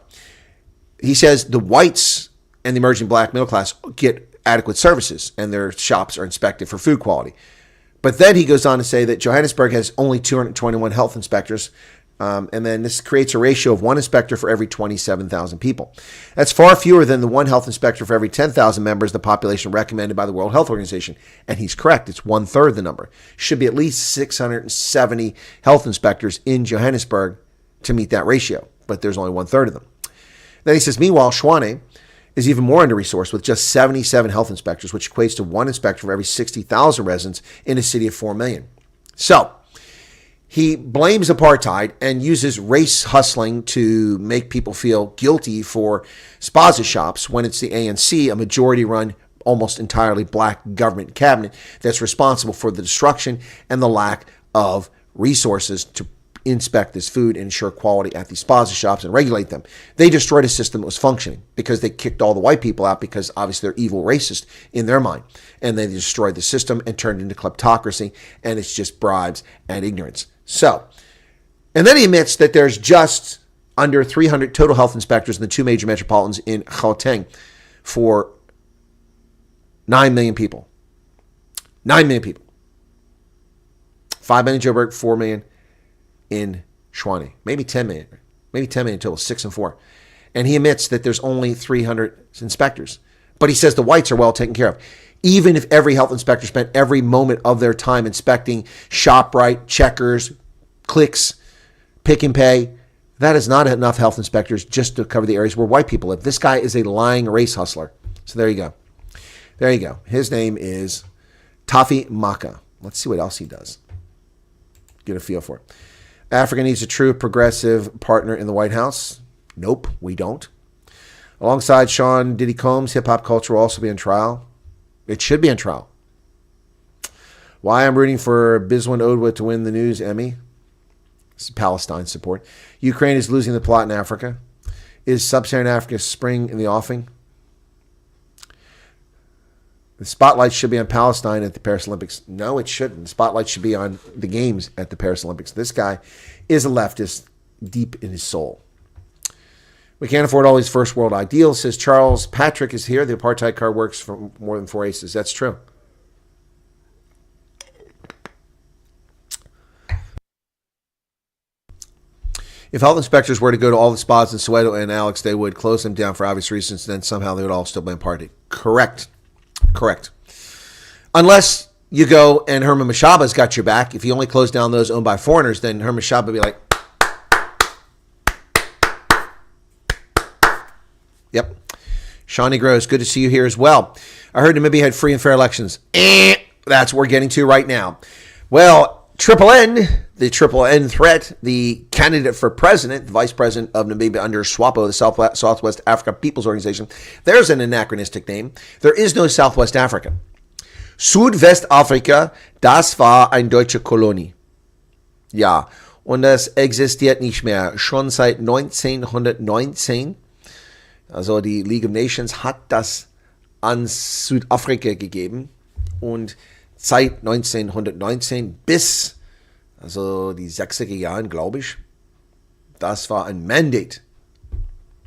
he says the whites and the emerging black middle class get adequate services and their shops are inspected for food quality. But then he goes on to say that Johannesburg has only 221 health inspectors. And then this creates a ratio of one inspector for every 27,000 people. That's far fewer than the one health inspector for every 10,000 members, the population recommended by the World Health Organization. And he's correct. It's 1/3 the number. Should be at least 670 health inspectors in Johannesburg to meet that ratio. But there's only 1/3 of them. Then he says, meanwhile, Tshwane is even more under-resourced with just 77 health inspectors, which equates to one inspector for every 60,000 residents in a city of 4 million. So he blames apartheid and uses race hustling to make people feel guilty for spaza shops when it's the ANC, a majority-run, almost entirely black government cabinet that's responsible for the destruction and the lack of resources to inspect this food and ensure quality at these spaza shops and regulate them. They destroyed a system that was functioning because they kicked all the white people out because obviously they're evil racist in their mind. And they destroyed the system and turned it into kleptocracy, and it's just bribes and ignorance. So, and then he admits that there's just under 300 total health inspectors in the two major metropolitans in Gauteng for 9 million people. 9 million people. 5 million in Joburg, 4 million in Tshwane. Maybe 10 million. Maybe 10 million total, 6 and 4. And he admits that there's only 300 inspectors. But he says the whites are well taken care of. Even if every health inspector spent every moment of their time inspecting ShopRite, Checkers, Clicks, Pick and Pay, that is not enough health inspectors just to cover the areas where white people live. This guy is a lying race hustler. So there you go. There you go. His name is Tafi Maka. Let's see what else he does. Get a feel for it. Africa needs a true progressive partner in the White House. Nope, we don't. Alongside Sean Diddy Combs, hip-hop culture will also be on trial. It should be on trial. Why I'm rooting for Bezuidenhout to win the news Emmy. This is Palestine support. Ukraine is losing the plot in Africa. Is sub-Saharan Africa spring in the offing? The spotlight should be on Palestine at the Paris Olympics. No, it shouldn't. The spotlight should be on the games at the Paris Olympics. This guy is a leftist deep in his soul. We can't afford all these first world ideals, says Charles. Patrick is here. The apartheid card works for more than 4 aces. That's true. If health inspectors were to go to all the spots in Soweto and Alex, they would close them down for obvious reasons, and then somehow they would all still blame apartheid. Correct. Correct. Unless you go and Herman Mashaba's got your back. If you only close down those owned by foreigners, then Herman Mashaba would be like, yep. Shawnee Gross, good to see you here as well. I heard Namibia had free and fair elections. That's what we're getting to right now. Well, Triple N, the Triple N threat, the candidate for president, the vice president of Namibia under SWAPO, the Southwest Africa People's Organization. There's an anachronistic name. There is no Southwest Africa. Südwestafrika, das war eine deutsche Kolonie. Ja, und das existiert nicht mehr. Schon seit 1919. Also die League of Nations hat das an Südafrika gegeben. Und seit 1919 bis, also die 60er Jahren, glaube ich, das war ein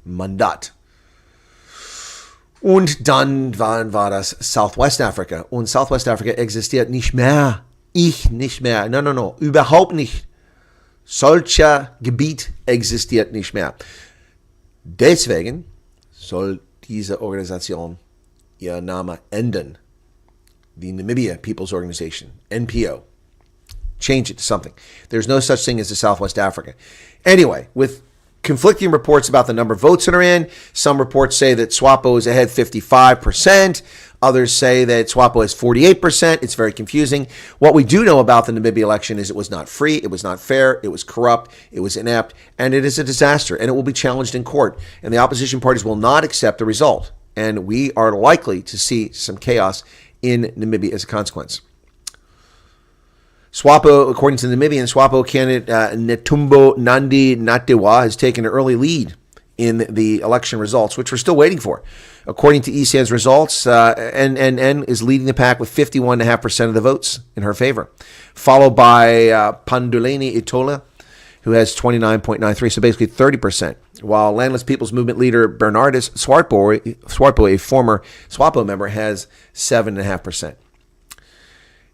Mandat. Und dann war das Southwest Africa. Und Southwest Africa existiert nicht mehr. Nicht mehr. No. Überhaupt nicht. Solcher Gebiet existiert nicht mehr. Deswegen soll diese Organisation ihren Namen ändern. The Namibia People's Organization, NPO. Change it to something. There's no such thing as a Southwest Africa. Anyway, with conflicting reports about the number of votes that are in, some reports say that SWAPO is ahead 55%. Others say that SWAPO is 48%. It's very confusing. What we do know about the Namibia election is it was not free, it was not fair, it was corrupt, it was inept, and it is a disaster, and it will be challenged in court. And the opposition parties will not accept the result. And we are likely to see some chaos in Namibia as a consequence. SWAPO, according to the Namibian SWAPO candidate Netumbo Nandi Natewa, has taken an early lead in the election results, which we're still waiting for. According to ESAN's results, NNN is leading the pack with 51.5% of the votes in her favor, followed by Panduleni Itola who has 29.93, so basically 30%. While Landless People's Movement leader Bernardus Swartboy, a former SWAPO member, has 7.5%.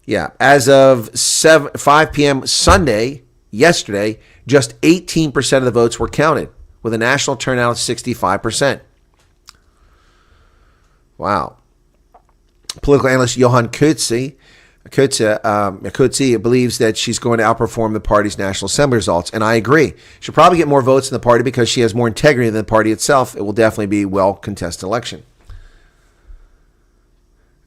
Yeah, as of 5 p.m. Sunday, yesterday, just 18% of the votes were counted, with a national turnout of 65%. Wow. Political analyst Johan Coetzee believes that she's going to outperform the party's National Assembly results, and I agree. She'll probably get more votes in the party because she has more integrity than the party itself. It will definitely be a well-contested election.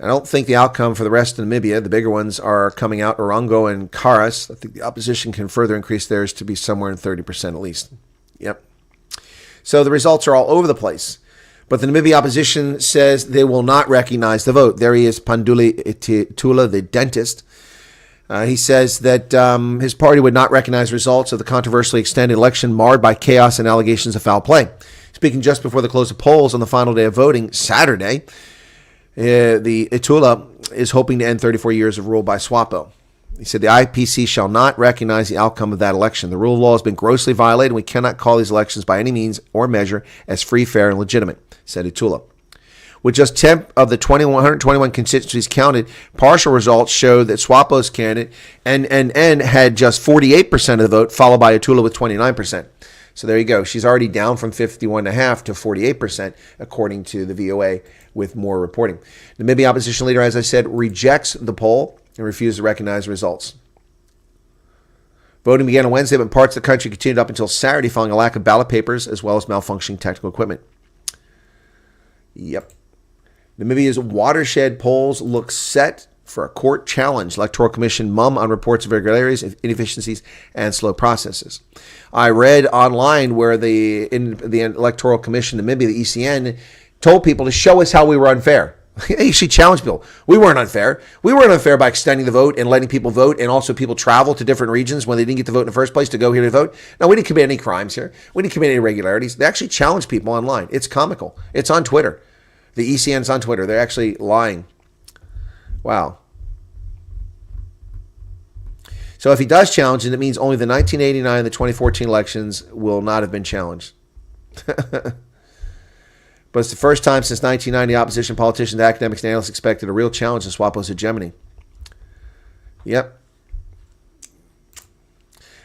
I don't think the outcome for the rest of Namibia, the bigger ones, are coming out, Orongo and Karas. I think the opposition can further increase theirs to be somewhere in 30% at least. Yep. So the results are all over the place. But the Namibia opposition says they will not recognize the vote. There he is, Panduli Itula, the dentist. He says that his party would not recognize results of the controversially extended election marred by chaos and allegations of foul play. Speaking just before the close of polls on the final day of voting, Saturday, the Itula is hoping to end 34 years of rule by SWAPO. He said the IPC shall not recognize the outcome of that election. The rule of law has been grossly violated, and we cannot call these elections by any means or measure as free, fair, and legitimate, said Itula. With just 10 of the 121 constituencies counted, partial results showed that SWAPO's candidate NNN had just 48% of the vote, followed by Itula with 29%. So there you go. She's already down from 51.5% to 48%, according to the VOA, with more reporting. The Namibia opposition leader, as I said, rejects the poll and refused to recognize the results. Voting began on Wednesday, but parts of the country continued up until Saturday following a lack of ballot papers as well as malfunctioning technical equipment. Yep. Namibia's watershed polls look set for a court challenge. Electoral Commission mum on reports of irregularities, inefficiencies, and slow processes. I read online where the Electoral Commission Namibia, the ECN, told people to show us how we were unfair. They actually challenged people. We weren't unfair. We weren't unfair by extending the vote and letting people vote, and also people travel to different regions when they didn't get to vote in the first place to go here to vote. No, we didn't commit any crimes here. We didn't commit any irregularities. They actually challenged people online. It's comical. It's on Twitter. The ECN's on Twitter. They're actually lying. Wow. So if he does challenge it, it means only the 1989 and the 2014 elections will not have been challenged. But it's the first time since 1990 opposition politicians, academics, and analysts expected a real challenge to SWAPO's hegemony. Yep.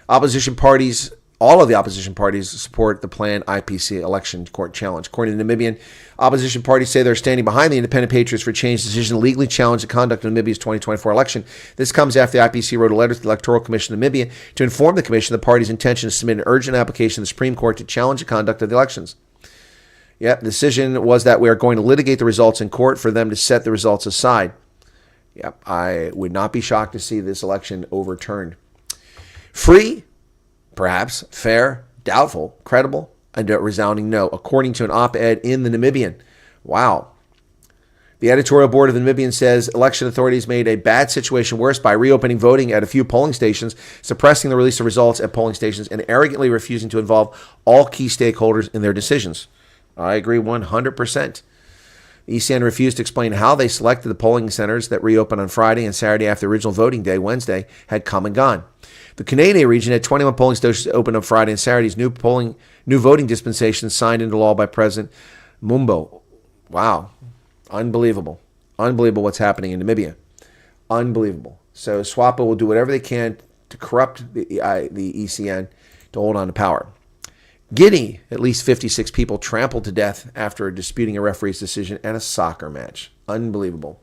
Opposition parties, all of the opposition parties support the planned IPC election court challenge. According to Namibian, opposition parties say they're standing behind the Independent Patriots for Change decision to legally challenge the conduct of Namibia's 2024 election. This comes after the IPC wrote a letter to the Electoral Commission of Namibia to inform the Commission of the party's intention to submit an urgent application to the Supreme Court to challenge the conduct of the elections. Yep, the decision was that we are going to litigate the results in court for them to set the results aside. Yep, I would not be shocked to see this election overturned. Free, perhaps. Fair, doubtful. Credible, and a resounding no, according to an op-ed in the Namibian. Wow. The editorial board of the Namibian says election authorities made a bad situation worse by reopening voting at a few polling stations, suppressing the release of results at polling stations, and arrogantly refusing to involve all key stakeholders in their decisions. I agree 100%. The ECN refused to explain how they selected the polling centers that reopened on Friday and Saturday after the original voting day, Wednesday, had come and gone. The Canadian region had 21 polling stations open on Friday and Saturday's new voting dispensation signed into law by President Mumbo. Wow. Unbelievable. Unbelievable what's happening in Namibia. Unbelievable. So SWAPO will do whatever they can to corrupt the ECN to hold on to power. Guinea, at least 56 people trampled to death after disputing a referee's decision at a soccer match. Unbelievable.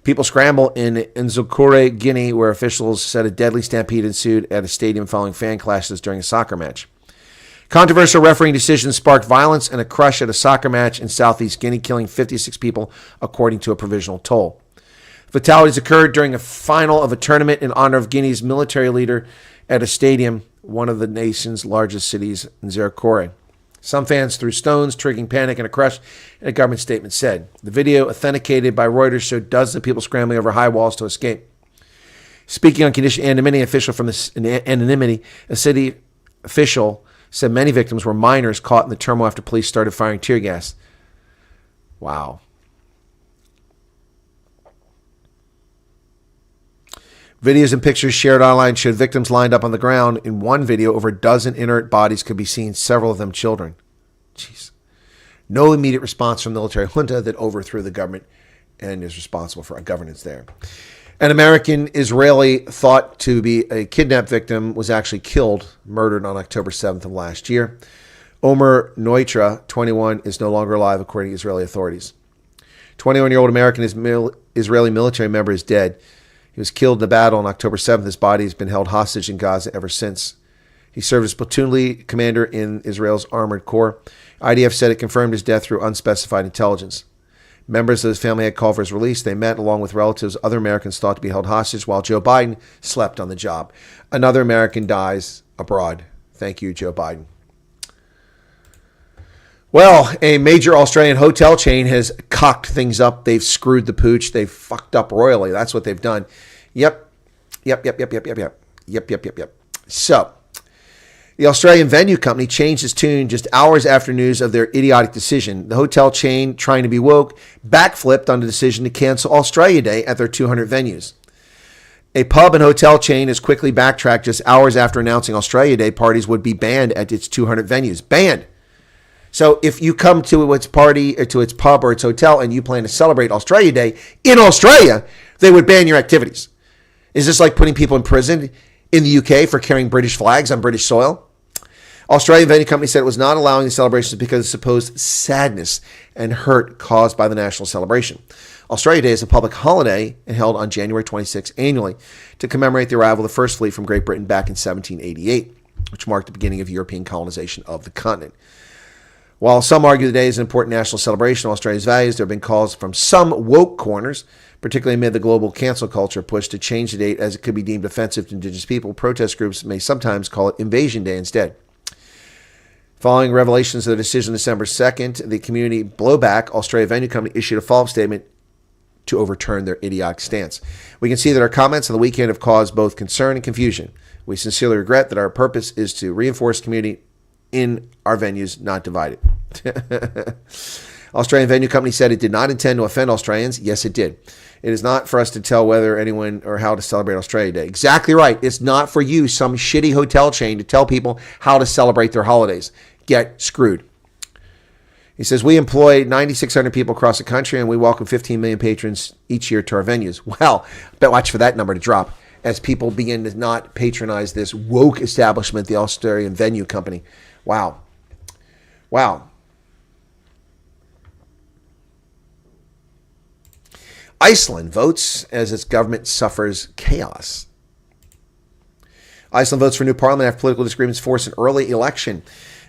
People scramble in Nzokore, Guinea, where officials said a deadly stampede ensued at a stadium following fan clashes during a soccer match. Controversial refereeing decisions sparked violence and a crush at a soccer match in southeast Guinea, killing 56 people, according to a provisional toll. Fatalities occurred during a final of a tournament in honor of Guinea's military leader at a stadium, one of the nation's largest cities, Nzokore. Some fans threw stones, triggering panic and a crush, and a government statement said. The video, authenticated by Reuters, showed dozens of people scrambling over high walls to escape. Speaking on condition anonymity, a city official said many victims were minors caught in the turmoil after police started firing tear gas. Wow. Videos and pictures shared online showed victims lined up on the ground. In one video, over a dozen inert bodies could be seen, several of them children. Jeez. No immediate response from the military junta that overthrew the government and is responsible for governance there. An American Israeli thought to be a kidnapped victim was actually killed, murdered on October 7th of last year. Omer Neutra, 21, is no longer alive, according to Israeli authorities. 21-year-old American Israeli military member is dead. He was killed in the battle on October 7th. His body has been held hostage in Gaza ever since. He served as platoon lead commander in Israel's armored corps. IDF said it confirmed his death through unspecified intelligence. Members of his family had called for his release. They met along with relatives, other Americans thought to be held hostage, while Joe Biden slept on the job. Another American dies abroad. Thank you, Joe Biden. Well, a major Australian hotel chain has cocked things up. They've screwed the pooch. They've fucked up royally. That's what they've done. Yep. So, the Australian venue company changed its tune just hours after news of their idiotic decision. The hotel chain, trying to be woke, backflipped on the decision to cancel Australia Day at their 200 venues. A pub and hotel chain has quickly backtracked just hours after announcing Australia Day parties would be banned at its 200 venues. Banned. So if you come to its party or to its pub or its hotel and you plan to celebrate Australia Day in Australia, they would ban your activities. Is this like putting people in prison in the UK for carrying British flags on British soil? Australian venue company said it was not allowing the celebrations because of supposed sadness and hurt caused by the national celebration. Australia Day is a public holiday and held on January 26 annually to commemorate the arrival of the first fleet from Great Britain back in 1788, which marked the beginning of European colonization of the continent. While some argue the day is an important national celebration of Australia's values, there have been calls from some woke corners, particularly amid the global cancel culture push, to change the date as it could be deemed offensive to Indigenous people. Protest groups may sometimes call it Invasion Day instead. Following revelations of the decision December 2nd, the community blowback Australia venue company issued a follow-up statement to overturn their idiotic stance. We can see that our comments on the weekend have caused both concern and confusion. We sincerely regret that our purpose is to reinforce community in our venues, not divide it. Australian venue company said it did not intend to offend Australians. Yes, it did. It is not for us to tell whether anyone or how to celebrate Australia Day. Exactly right. It's not for you, some shitty hotel chain, to tell people how to celebrate their holidays. Get screwed. He says, we employ 9,600 people across the country and we welcome 15 million patrons each year to our venues. Well, bet watch for that number to drop as people begin to not patronize this woke establishment, the Australian venue company. Wow. Iceland votes as its government suffers chaos. Iceland votes for new parliament after political disagreements force an early election.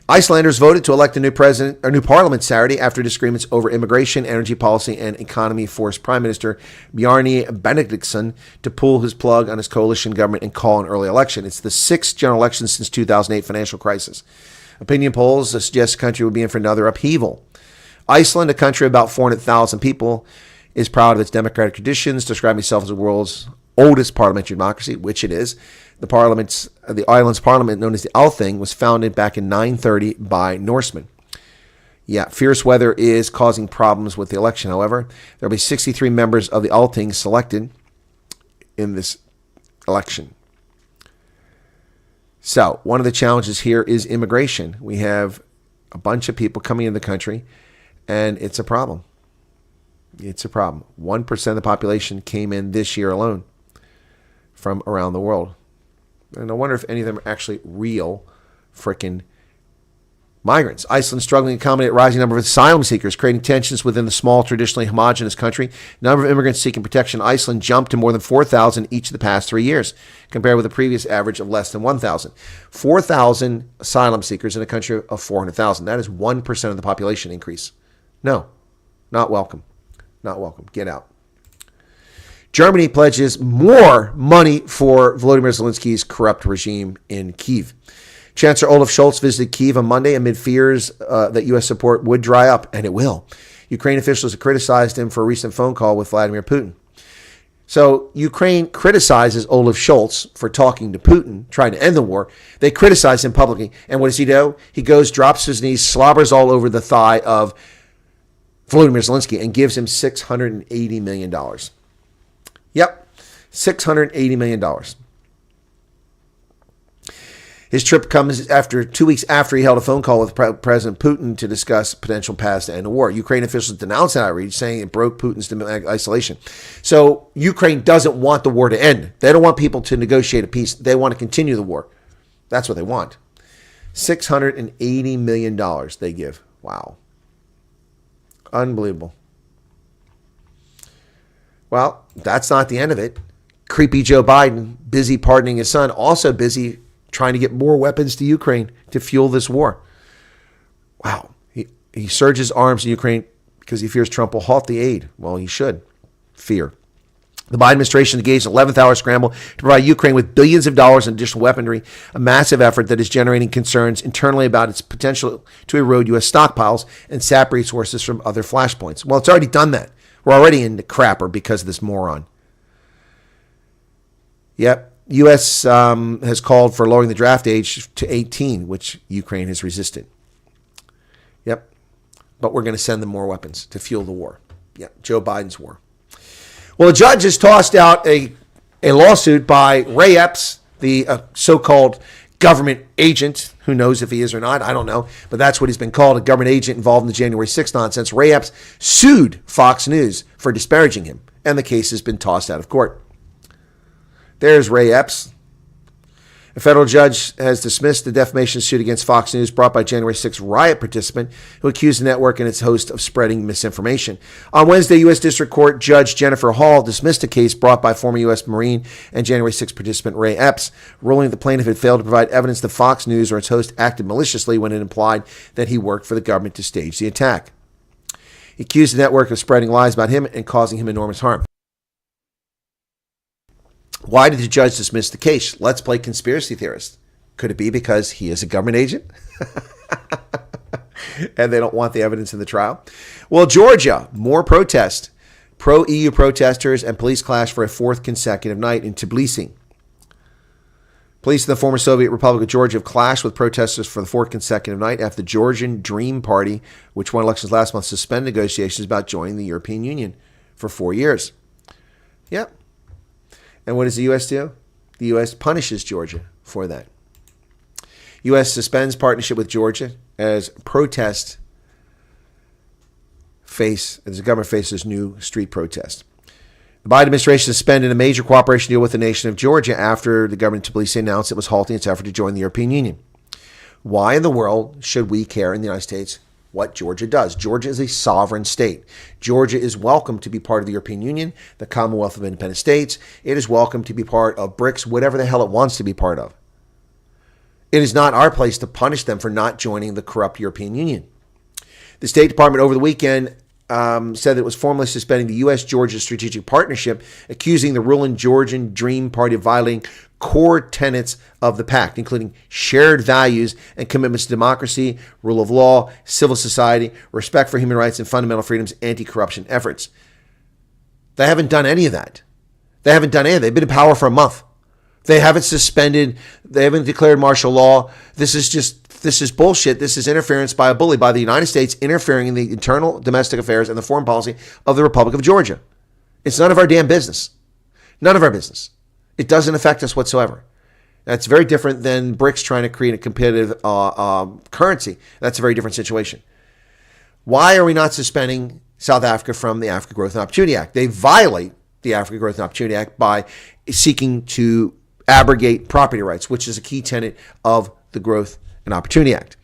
Icelanders voted to elect a new president or new parliament Saturday after disagreements over immigration, energy policy, and economy forced Prime Minister Bjarni Benediktsson to pull his plug on his coalition government and call an early election. It's the sixth general election since 2008 financial crisis. Opinion polls suggest the country would be in for another upheaval. Iceland, a country of about 400,000 people, is proud of its democratic traditions, describing itself as the world's oldest parliamentary democracy, which it is. The island's parliament, known as the Althing, was founded back in 930 by Norsemen. Yeah, fierce weather is causing problems with the election, however. There will be 63 members of the Althing selected in this election. So, one of the challenges here is immigration. We have a bunch of people coming into the country, and it's a problem. It's a problem. 1% of the population came in this year alone from around the world. And I wonder if any of them are actually real frickin' migrants. Iceland struggling to accommodate a rising number of asylum seekers, creating tensions within the small, traditionally homogenous country. Number of immigrants seeking protection in Iceland jumped to more than 4,000 each of the past 3 years, compared with a previous average of less than 1,000. 4,000 asylum seekers in a country of 400,000. That is 1% of the population increase. No, not welcome. Not welcome. Get out. Germany pledges more money for Volodymyr Zelensky's corrupt regime in Kyiv. Chancellor Olaf Scholz visited Kyiv on Monday amid fears that U.S. support would dry up, and it will. Ukraine officials have criticized him for a recent phone call with Vladimir Putin. So Ukraine criticizes Olaf Scholz for talking to Putin, trying to end the war. They criticize him publicly. And what does he do? He goes, drops his knees, slobbers all over the thigh of Volodymyr Zelensky and gives him $680 million. Yep. $680 million. His trip comes after 2 weeks after he held a phone call with President Putin to discuss potential paths to end the war. Ukraine officials denounced the outrage, saying it broke Putin's isolation. So Ukraine doesn't want the war to end. They don't want people to negotiate a peace. They want to continue the war. That's what they want. $680 million they give. Wow. Unbelievable. Well, that's not the end of it. Creepy Joe Biden, busy pardoning his son, also busy trying to get more weapons to Ukraine to fuel this war. Wow. He surges arms in Ukraine because he fears Trump will halt the aid. Well, he should fear. The Biden administration engaged an 11th hour scramble to provide Ukraine with billions of dollars in additional weaponry, a massive effort that is generating concerns internally about its potential to erode U.S. stockpiles and sap resources from other flashpoints. Well, it's already done that. We're already in the crapper because of this moron. Yep. U.S. has called for lowering the draft age to 18, which Ukraine has resisted. Yep. But we're going to send them more weapons to fuel the war. Yep. Joe Biden's war. Well, a judge has tossed out a lawsuit by Ray Epps, the so-called government agent. Who knows if he is or not? I don't know. But that's what he's been called, a government agent involved in the January 6th nonsense. Ray Epps sued Fox News for disparaging him, and the case has been tossed out of court. There's Ray Epps. A federal judge has dismissed the defamation suit against Fox News brought by January 6th riot participant who accused the network and its host of spreading misinformation. On Wednesday, U.S. District Court Judge Jennifer Hall dismissed a case brought by former U.S. Marine and January 6th participant Ray Epps, ruling that the plaintiff had failed to provide evidence that Fox News or its host acted maliciously when it implied that he worked for the government to stage the attack. He accused the network of spreading lies about him and causing him enormous harm. Why did the judge dismiss the case? Let's play conspiracy theorist. Could it be because he is a government agent? And they don't want the evidence in the trial? Well, Georgia, more protest. Pro-EU protesters and police clash for a fourth consecutive night in Tbilisi. Police in the former Soviet Republic of Georgia have clashed with protesters for the fourth consecutive night after the Georgian Dream Party, which won elections last month, suspended negotiations about joining the European Union for 4 years. Yep. And what does the U.S. do? The U.S. punishes Georgia for that. U.S. suspends partnership with Georgia as protest as the government faces new street protest. The Biden administration suspended a major cooperation deal with the nation of Georgia after the government of Tbilisi announced it was halting its effort to join the European Union. Why in the world should we care in the United States what Georgia does? Georgia is a sovereign state. Georgia is welcome to be part of the European Union, the Commonwealth of Independent States. It is welcome to be part of BRICS, whatever the hell it wants to be part of. It is not our place to punish them for not joining the corrupt European Union. The State Department over the weekend said that it was formally suspending the U.S.-Georgia strategic partnership, accusing the ruling Georgian Dream Party of violating core tenets of the pact, including shared values and commitments to democracy, rule of law, civil society, respect for human rights and fundamental freedoms, anti-corruption efforts. They haven't done any of that. They haven't done any of that. They've been in power for a month. They haven't suspended. They haven't declared martial law. This is bullshit. This is interference by a bully, by the United States interfering in the internal domestic affairs and the foreign policy of the Republic of Georgia. It's none of our damn business. None of our business. It doesn't affect us whatsoever. That's very different than BRICS trying to create a competitive currency. That's a very different situation. Why are we not suspending South Africa from the Africa Growth and Opportunity Act? They violate the Africa Growth and Opportunity Act by seeking to abrogate property rights, which is a key tenet of the Growth and Opportunity Act.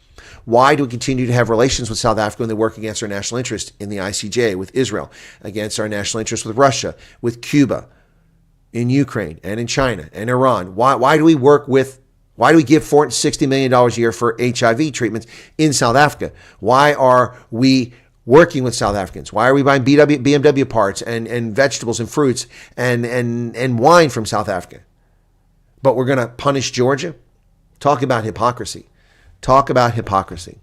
Why do we continue to have relations with South Africa when they work against our national interest in the ICJ, with Israel, against our national interest with Russia, with Cuba, in Ukraine, and in China, and Iran? Why do we give $460 million a year for HIV treatments in South Africa? Why are we working with South Africans? Why are we buying BMW parts and vegetables and fruits and wine from South Africa? But we're going to punish Georgia? Talk about hypocrisy. Talk about hypocrisy.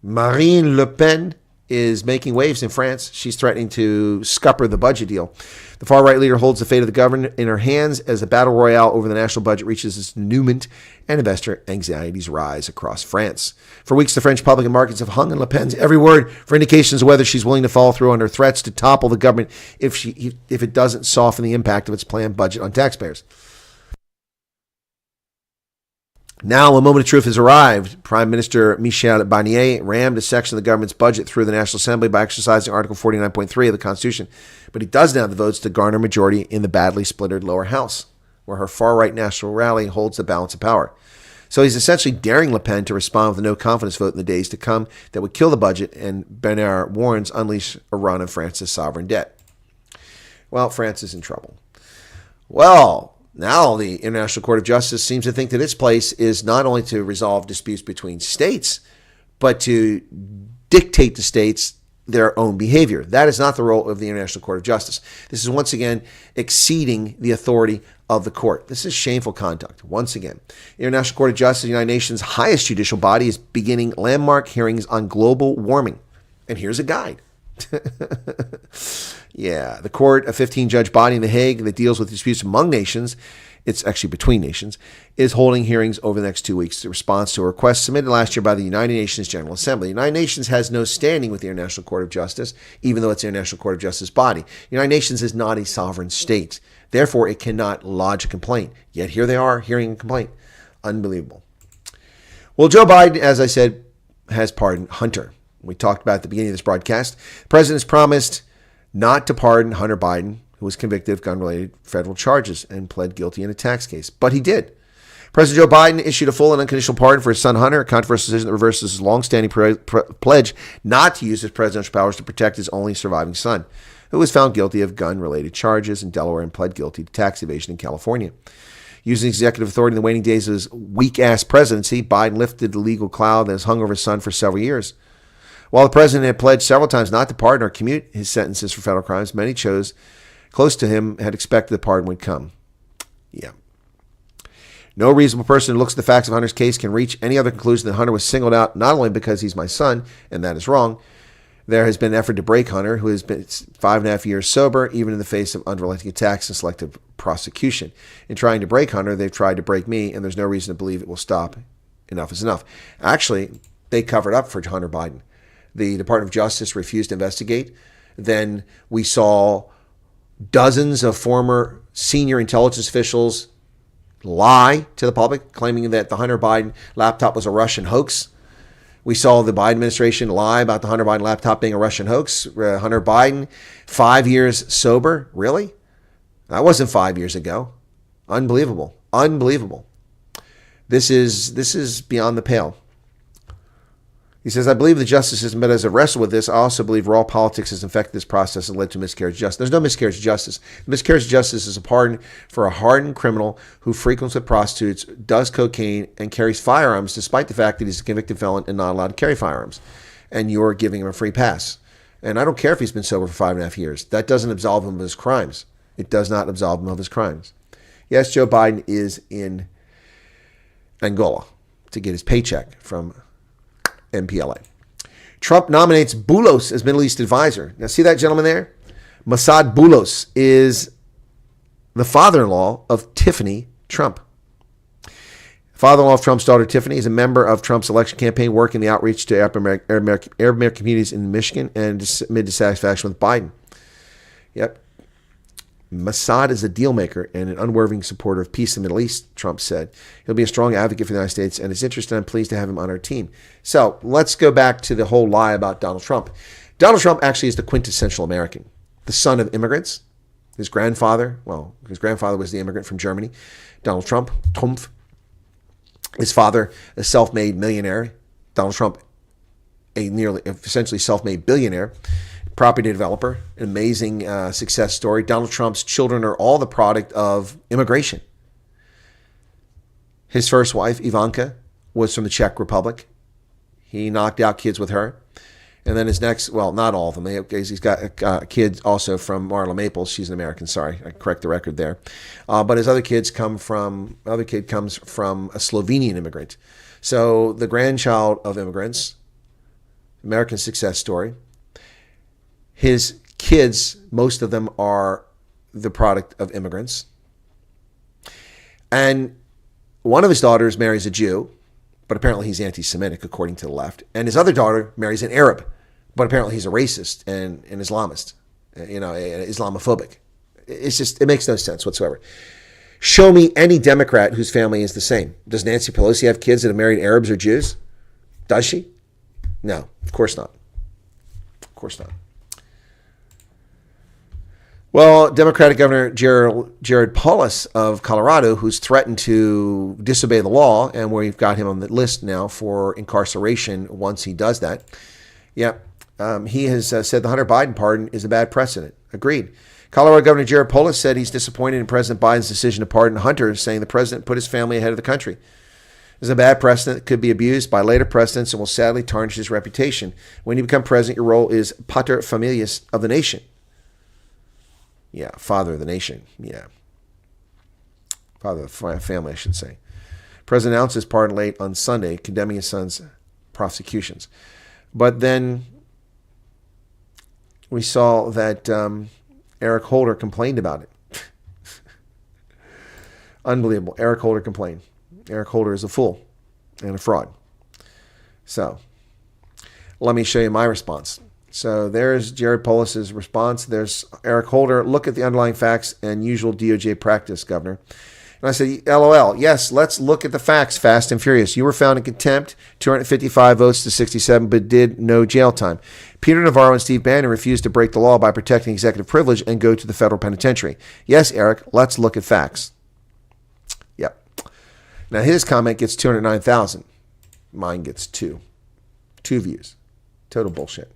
Marine Le Pen is making waves in France. She's threatening to scupper the budget deal. The far-right leader holds the fate of the government in her hands as the battle royale over the national budget reaches its denouement and investor anxieties rise across France. For weeks, the French public and markets have hung on Le Pen's every word for indications of whether she's willing to follow through on her threats to topple the government if it doesn't soften the impact of its planned budget on taxpayers. Now, a moment of truth has arrived. Prime Minister Michel Barnier rammed a section of the government's budget through the National Assembly by exercising Article 49.3 of the Constitution. But he doesn't have the votes to garner a majority in the badly splintered lower house, where her far-right national rally holds the balance of power. So he's essentially daring Le Pen to respond with a no-confidence vote in the days to come that would kill the budget, and Barnier warns unleash a run of France's sovereign debt. Well, France is in trouble. Well, now the International Court of Justice seems to think that its place is not only to resolve disputes between states, but to dictate to states their own behavior. That is not the role of the International Court of Justice. This is once again exceeding the authority of the court. This is shameful conduct. Once again, the International Court of Justice, the United Nations' highest judicial body, is beginning landmark hearings on global warming. And here's a guide. Yeah, the court, a 15-judge body in The Hague that deals with disputes among nations, it's actually between nations, is holding hearings over the next 2 weeks in response to a request submitted last year by the United Nations General Assembly. The United Nations has no standing with the International Court of Justice, even though it's the International Court of Justice body. The United Nations is not a sovereign state. Therefore, it cannot lodge a complaint. Yet here they are hearing a complaint. Unbelievable. Well, Joe Biden, as I said, has pardoned Hunter. We talked about at the beginning of this broadcast. The president has promised not to pardon Hunter Biden, who was convicted of gun-related federal charges and pled guilty in a tax case. But he did. President Joe Biden issued a full and unconditional pardon for his son Hunter, a controversial decision that reverses his long-standing pledge not to use his presidential powers to protect his only surviving son, who was found guilty of gun-related charges in Delaware and pled guilty to tax evasion in California. Using executive authority in the waning days of his weak-ass presidency, Biden lifted the legal cloud that has hung over his son for several years. While the president had pledged several times not to pardon or commute his sentences for federal crimes, many close to him had expected the pardon would come. Yeah. No reasonable person who looks at the facts of Hunter's case can reach any other conclusion than Hunter was singled out not only because he's my son, and that is wrong. There has been an effort to break Hunter, who has been 5.5 years sober, even in the face of unrelenting attacks and selective prosecution. In trying to break Hunter, they've tried to break me, and there's no reason to believe it will stop. Enough is enough. Actually, they covered up for Hunter Biden. The Department of Justice refused to investigate. Then we saw dozens of former senior intelligence officials lie to the public, claiming that the Hunter Biden laptop was a Russian hoax. We saw the Biden administration lie about the Hunter Biden laptop being a Russian hoax. Hunter Biden, 5 years sober. Really? That wasn't 5 years ago. Unbelievable. Unbelievable. This is beyond the pale. He says, I believe the justice system, but as I wrestle with this, I also believe raw politics has infected this process and led to miscarriage of justice. There's no miscarriage of justice. Miscarriage of justice is a pardon for a hardened criminal who frequents with prostitutes, does cocaine, and carries firearms, despite the fact that he's a convicted felon and not allowed to carry firearms. And you're giving him a free pass. And I don't care if he's been sober for 5.5 years. That doesn't absolve him of his crimes. It does not absolve him of his crimes. Yes, Joe Biden is in Angola to get his paycheck from MPLA. Trump nominates Boulos as Middle East advisor. Now, see that gentleman there? Mossad Boulos is the father-in-law of Tiffany Trump. Father-in-law of Trump's daughter, Tiffany, is a member of Trump's election campaign, working the outreach to Arab American communities in Michigan and amid dissatisfaction with Biden. Yep. Mossad is a deal maker and an unwavering supporter of peace in the Middle East, Trump said. He'll be a strong advocate for the United States and is interested, and I'm pleased to have him on our team. So let's go back to the whole lie about Donald Trump. Donald Trump actually is the quintessential American, the son of immigrants. His grandfather was the immigrant from Germany, Donald Trump, Trumpf. His father, a self-made millionaire. Donald Trump, essentially self-made billionaire. Property developer, an amazing success story. Donald Trump's children are all the product of immigration. His first wife, Ivanka, was from the Czech Republic. He knocked out kids with her. And then his next, well, not all of them. He's got kids also from Marla Maples. She's an American. Sorry, I correct the record there. But his other kid comes from a Slovenian immigrant. So the grandchild of immigrants, American success story. His kids, most of them are the product of immigrants. And one of his daughters marries a Jew, but apparently he's anti-Semitic according to the left. And his other daughter marries an Arab, but apparently he's a racist and an Islamist, Islamophobic. It makes no sense whatsoever. Show me any Democrat whose family is the same. Does Nancy Pelosi have kids that have married Arabs or Jews? Does she? No, of course not. Of course not. Well, Democratic Governor Jared Polis of Colorado, who's threatened to disobey the law, and we've got him on the list now for incarceration once he does that. Yeah, he has said the Hunter Biden pardon is a bad precedent. Agreed. Colorado Governor Jared Polis said he's disappointed in President Biden's decision to pardon Hunter, saying the president put his family ahead of the country. This is a bad precedent that could be abused by later presidents and will sadly tarnish his reputation. When you become president, your role is pater familias of the nation. Yeah, father of the nation. Yeah. Father of the family, I should say. President announced his pardon late on Sunday, condemning his son's prosecutions. But then we saw that Eric Holder complained about it. Unbelievable. Eric Holder complained. Eric Holder is a fool and a fraud. So, let me show you my response. So there's Jared Polis's response. There's Eric Holder. Look at the underlying facts and usual DOJ practice, Governor. And I said, LOL. Yes, let's look at the facts, fast and furious. You were found in contempt, 255 votes to 67, but did no jail time. Peter Navarro and Steve Bannon refused to break the law by protecting executive privilege and go to the federal penitentiary. Yes, Eric, let's look at facts. Yep. Now his comment gets 209,000. Mine gets 2 views. Total bullshit.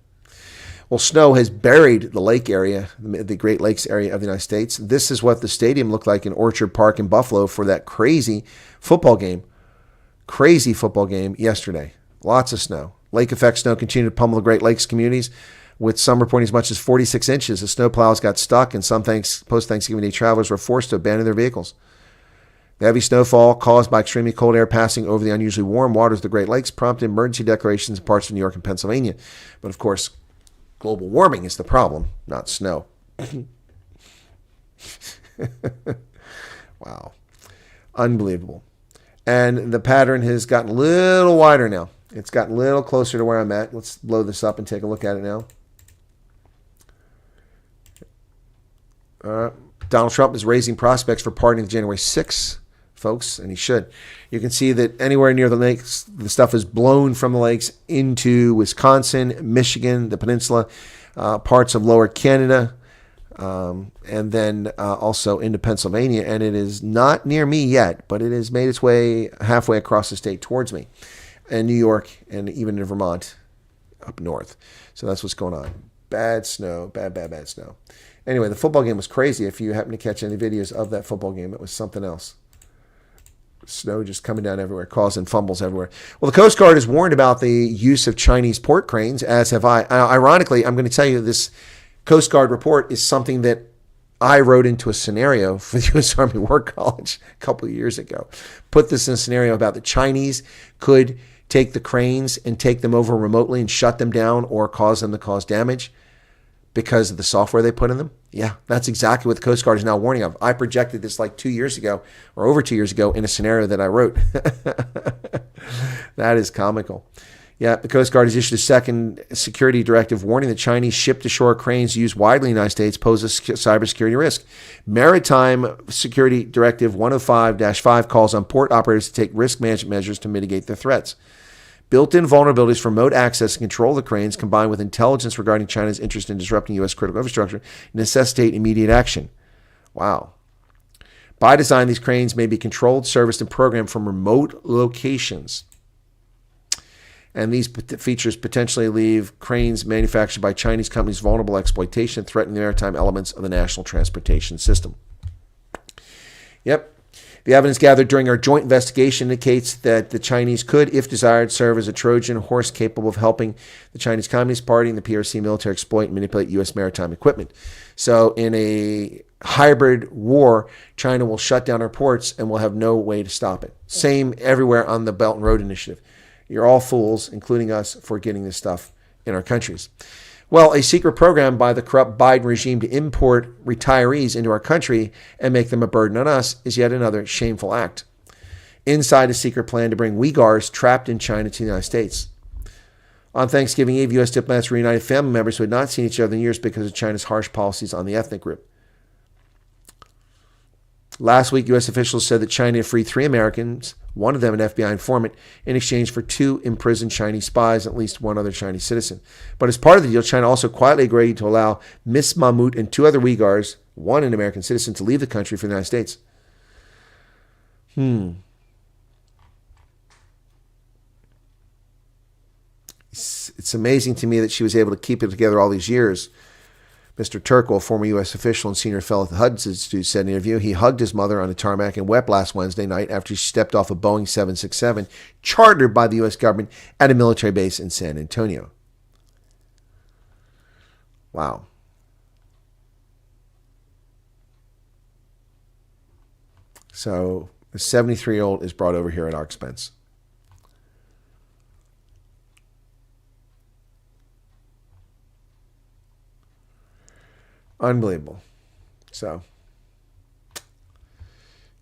Well, snow has buried the lake area, the Great Lakes area of the United States. This is what the stadium looked like in Orchard Park in Buffalo for that crazy football game yesterday. Lots of snow. Lake effect snow continued to pummel the Great Lakes communities, with some reporting as much as 46 inches. The snow plows got stuck, and some post-Thanksgiving Day travelers were forced to abandon their vehicles. The heavy snowfall caused by extremely cold air passing over the unusually warm waters of the Great Lakes prompted emergency declarations in parts of New York and Pennsylvania. But of course, global warming is the problem, not snow. Wow. Unbelievable. And the pattern has gotten a little wider now. It's gotten a little closer to where I'm at. Let's blow this up and take a look at it now. Donald Trump is raising prospects for pardoning January 6th, folks, and he should. You can see that anywhere near the lakes, the stuff is blown from the lakes into Wisconsin, Michigan, the peninsula, parts of lower Canada, and then also into Pennsylvania. And it is not near me yet, but it has made its way halfway across the state towards me, and New York, and even in Vermont up north. So that's what's going on. Bad snow, bad snow. Anyway, the football game was crazy. If you happen to catch any videos of that football game, it was something else. Snow just coming down everywhere, causing fumbles everywhere. Well, the Coast Guard has warned about the use of Chinese port cranes, as have I. Ironically, I'm going to tell you this Coast Guard report is something that I wrote into a scenario for the U.S. Army War College a couple of years ago. Put this in a scenario about the Chinese could take the cranes and take them over remotely and shut them down or cause them to cause damage because of the software they put in them. Yeah, that's exactly what the Coast Guard is now warning of. I projected this like 2 years ago or over 2 years ago in a scenario that I wrote. That is comical. Yeah, the Coast Guard has issued a second security directive warning that Chinese ship-to-shore cranes used widely in the United States pose a cybersecurity risk. Maritime Security Directive 105-5 calls on port operators to take risk management measures to mitigate the threats. Built-in vulnerabilities for remote access and control of the cranes, combined with intelligence regarding China's interest in disrupting U.S. critical infrastructure, necessitate immediate action. Wow. By design, these cranes may be controlled, serviced, and programmed from remote locations. And these features potentially leave cranes manufactured by Chinese companies vulnerable to exploitation, threatening the maritime elements of the national transportation system. Yep. The evidence gathered during our joint investigation indicates that the Chinese could, if desired, serve as a Trojan horse capable of helping the Chinese Communist Party and the PRC military exploit and manipulate U.S. maritime equipment. So in a hybrid war, China will shut down our ports and will have no way to stop it. Same everywhere on the Belt and Road Initiative. You're all fools, including us, for getting this stuff in our countries. Well, a secret program by the corrupt Biden regime to import retirees into our country and make them a burden on us is yet another shameful act. Inside a secret plan to bring Uyghurs trapped in China to the United States. On Thanksgiving Eve, U.S. diplomats reunited family members who had not seen each other in years because of China's harsh policies on the ethnic group. Last week, U.S. officials said that China freed 3 Americans, one of them an FBI informant, in exchange for 2 imprisoned Chinese spies and at least 1 other Chinese citizen. But as part of the deal, China also quietly agreed to allow Miss Mahmoud and 2 other Uyghurs, 1 an American citizen, to leave the country for the United States. It's amazing to me that she was able to keep it together all these years. Mr. Turkle, a former U.S. official and senior fellow at the Hudson Institute, said in an interview he hugged his mother on a tarmac and wept last Wednesday night after she stepped off a Boeing 767 chartered by the U.S. government at a military base in San Antonio. Wow. So a 73-year-old is brought over here at our expense. Unbelievable. So,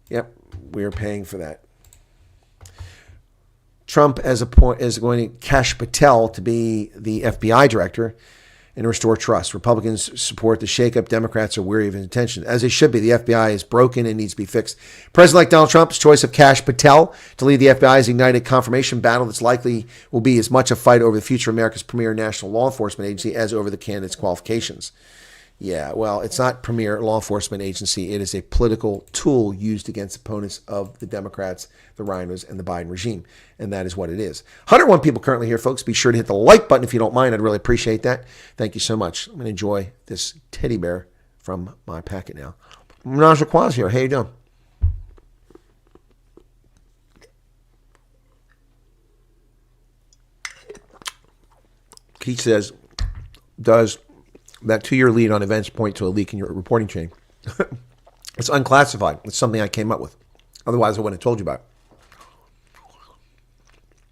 yep, we are paying for that. Trump is going to cash Patel to be the FBI director and restore trust. Republicans support the shakeup. Democrats are weary of his attention, as they should be. The FBI is broken and needs to be fixed. President-elect Donald Trump's choice of Kash Patel to lead the FBI's ignited confirmation battle that's likely will be as much a fight over the future of America's premier national law enforcement agency as over the candidate's qualifications. Yeah, well, it's not premier law enforcement agency. It is a political tool used against opponents of the Democrats, the Rhinos, and the Biden regime. And that is what it is. 101 people currently here, folks. Be sure to hit the like button if you don't mind. I'd really appreciate that. Thank you so much. I'm going to enjoy this teddy bear from my packet now. Naja Quaz here. How you doing? Keith says, does that 2-year lead on events point to a leak in your reporting chain? It's unclassified. It's something I came up with. Otherwise, I wouldn't have told you about it.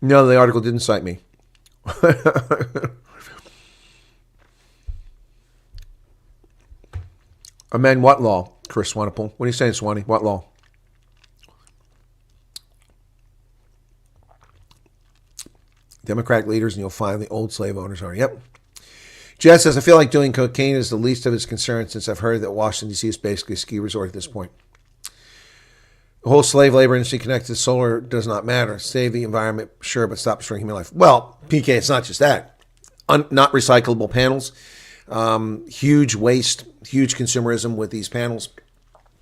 No, the article didn't cite me. Amend what law, Chris Swanepoel? What are you saying, Swanee? What law? Democratic leaders, and you'll find the old slave owners are. Yep. Jess says, I feel like doing cocaine is the least of his concerns since I've heard that Washington, D.C. is basically a ski resort at this point. The whole slave labor industry connected to solar does not matter. Save the environment, sure, but stop destroying human life. Well, PK, it's not just that. Not recyclable panels. Huge waste, huge consumerism with these panels.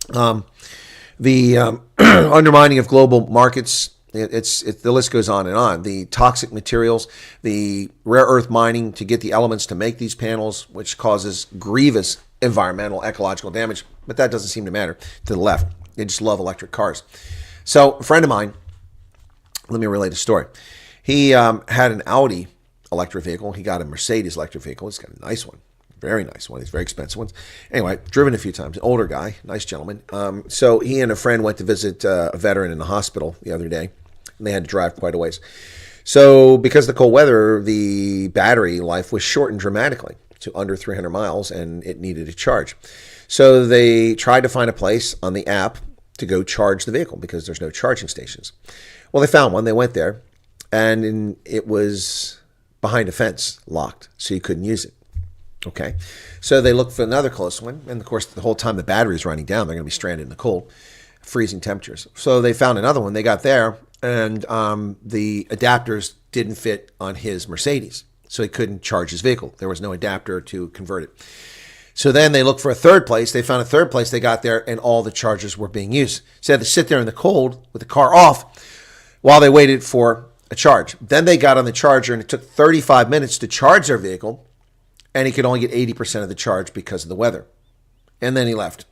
The undermining of global markets. The list goes on and on. The toxic materials, the rare earth mining to get the elements to make these panels, which causes grievous environmental, ecological damage. But that doesn't seem to matter to the left. They just love electric cars. So a friend of mine, let me relate a story. He had an Audi electric vehicle. He got a Mercedes electric vehicle. He's got a nice one. Very nice one. These very expensive ones. Anyway, driven a few times. An older guy, nice gentleman. So he and a friend went to visit a veteran in the hospital the other day, and they had to drive quite a ways. So because of the cold weather, the battery life was shortened dramatically to under 300 miles, and it needed a charge. So they tried to find a place on the app to go charge the vehicle because there's no charging stations. Well, they found one. They went there, and it was behind a fence, locked, so you couldn't use it. Okay, so they looked for another close one, and of course, the whole time the battery is running down, they're going to be stranded in the cold, freezing temperatures. So they found another one. They got there, and the adapters didn't fit on his Mercedes, so he couldn't charge his vehicle. There was no adapter to convert it. So then they looked for a third place. They found a third place. They got there, and all the chargers were being used. So they had to sit there in the cold with the car off while they waited for a charge. Then they got on the charger, and it took 35 minutes to charge their vehicle, and he could only get 80% of the charge because of the weather. And then he left.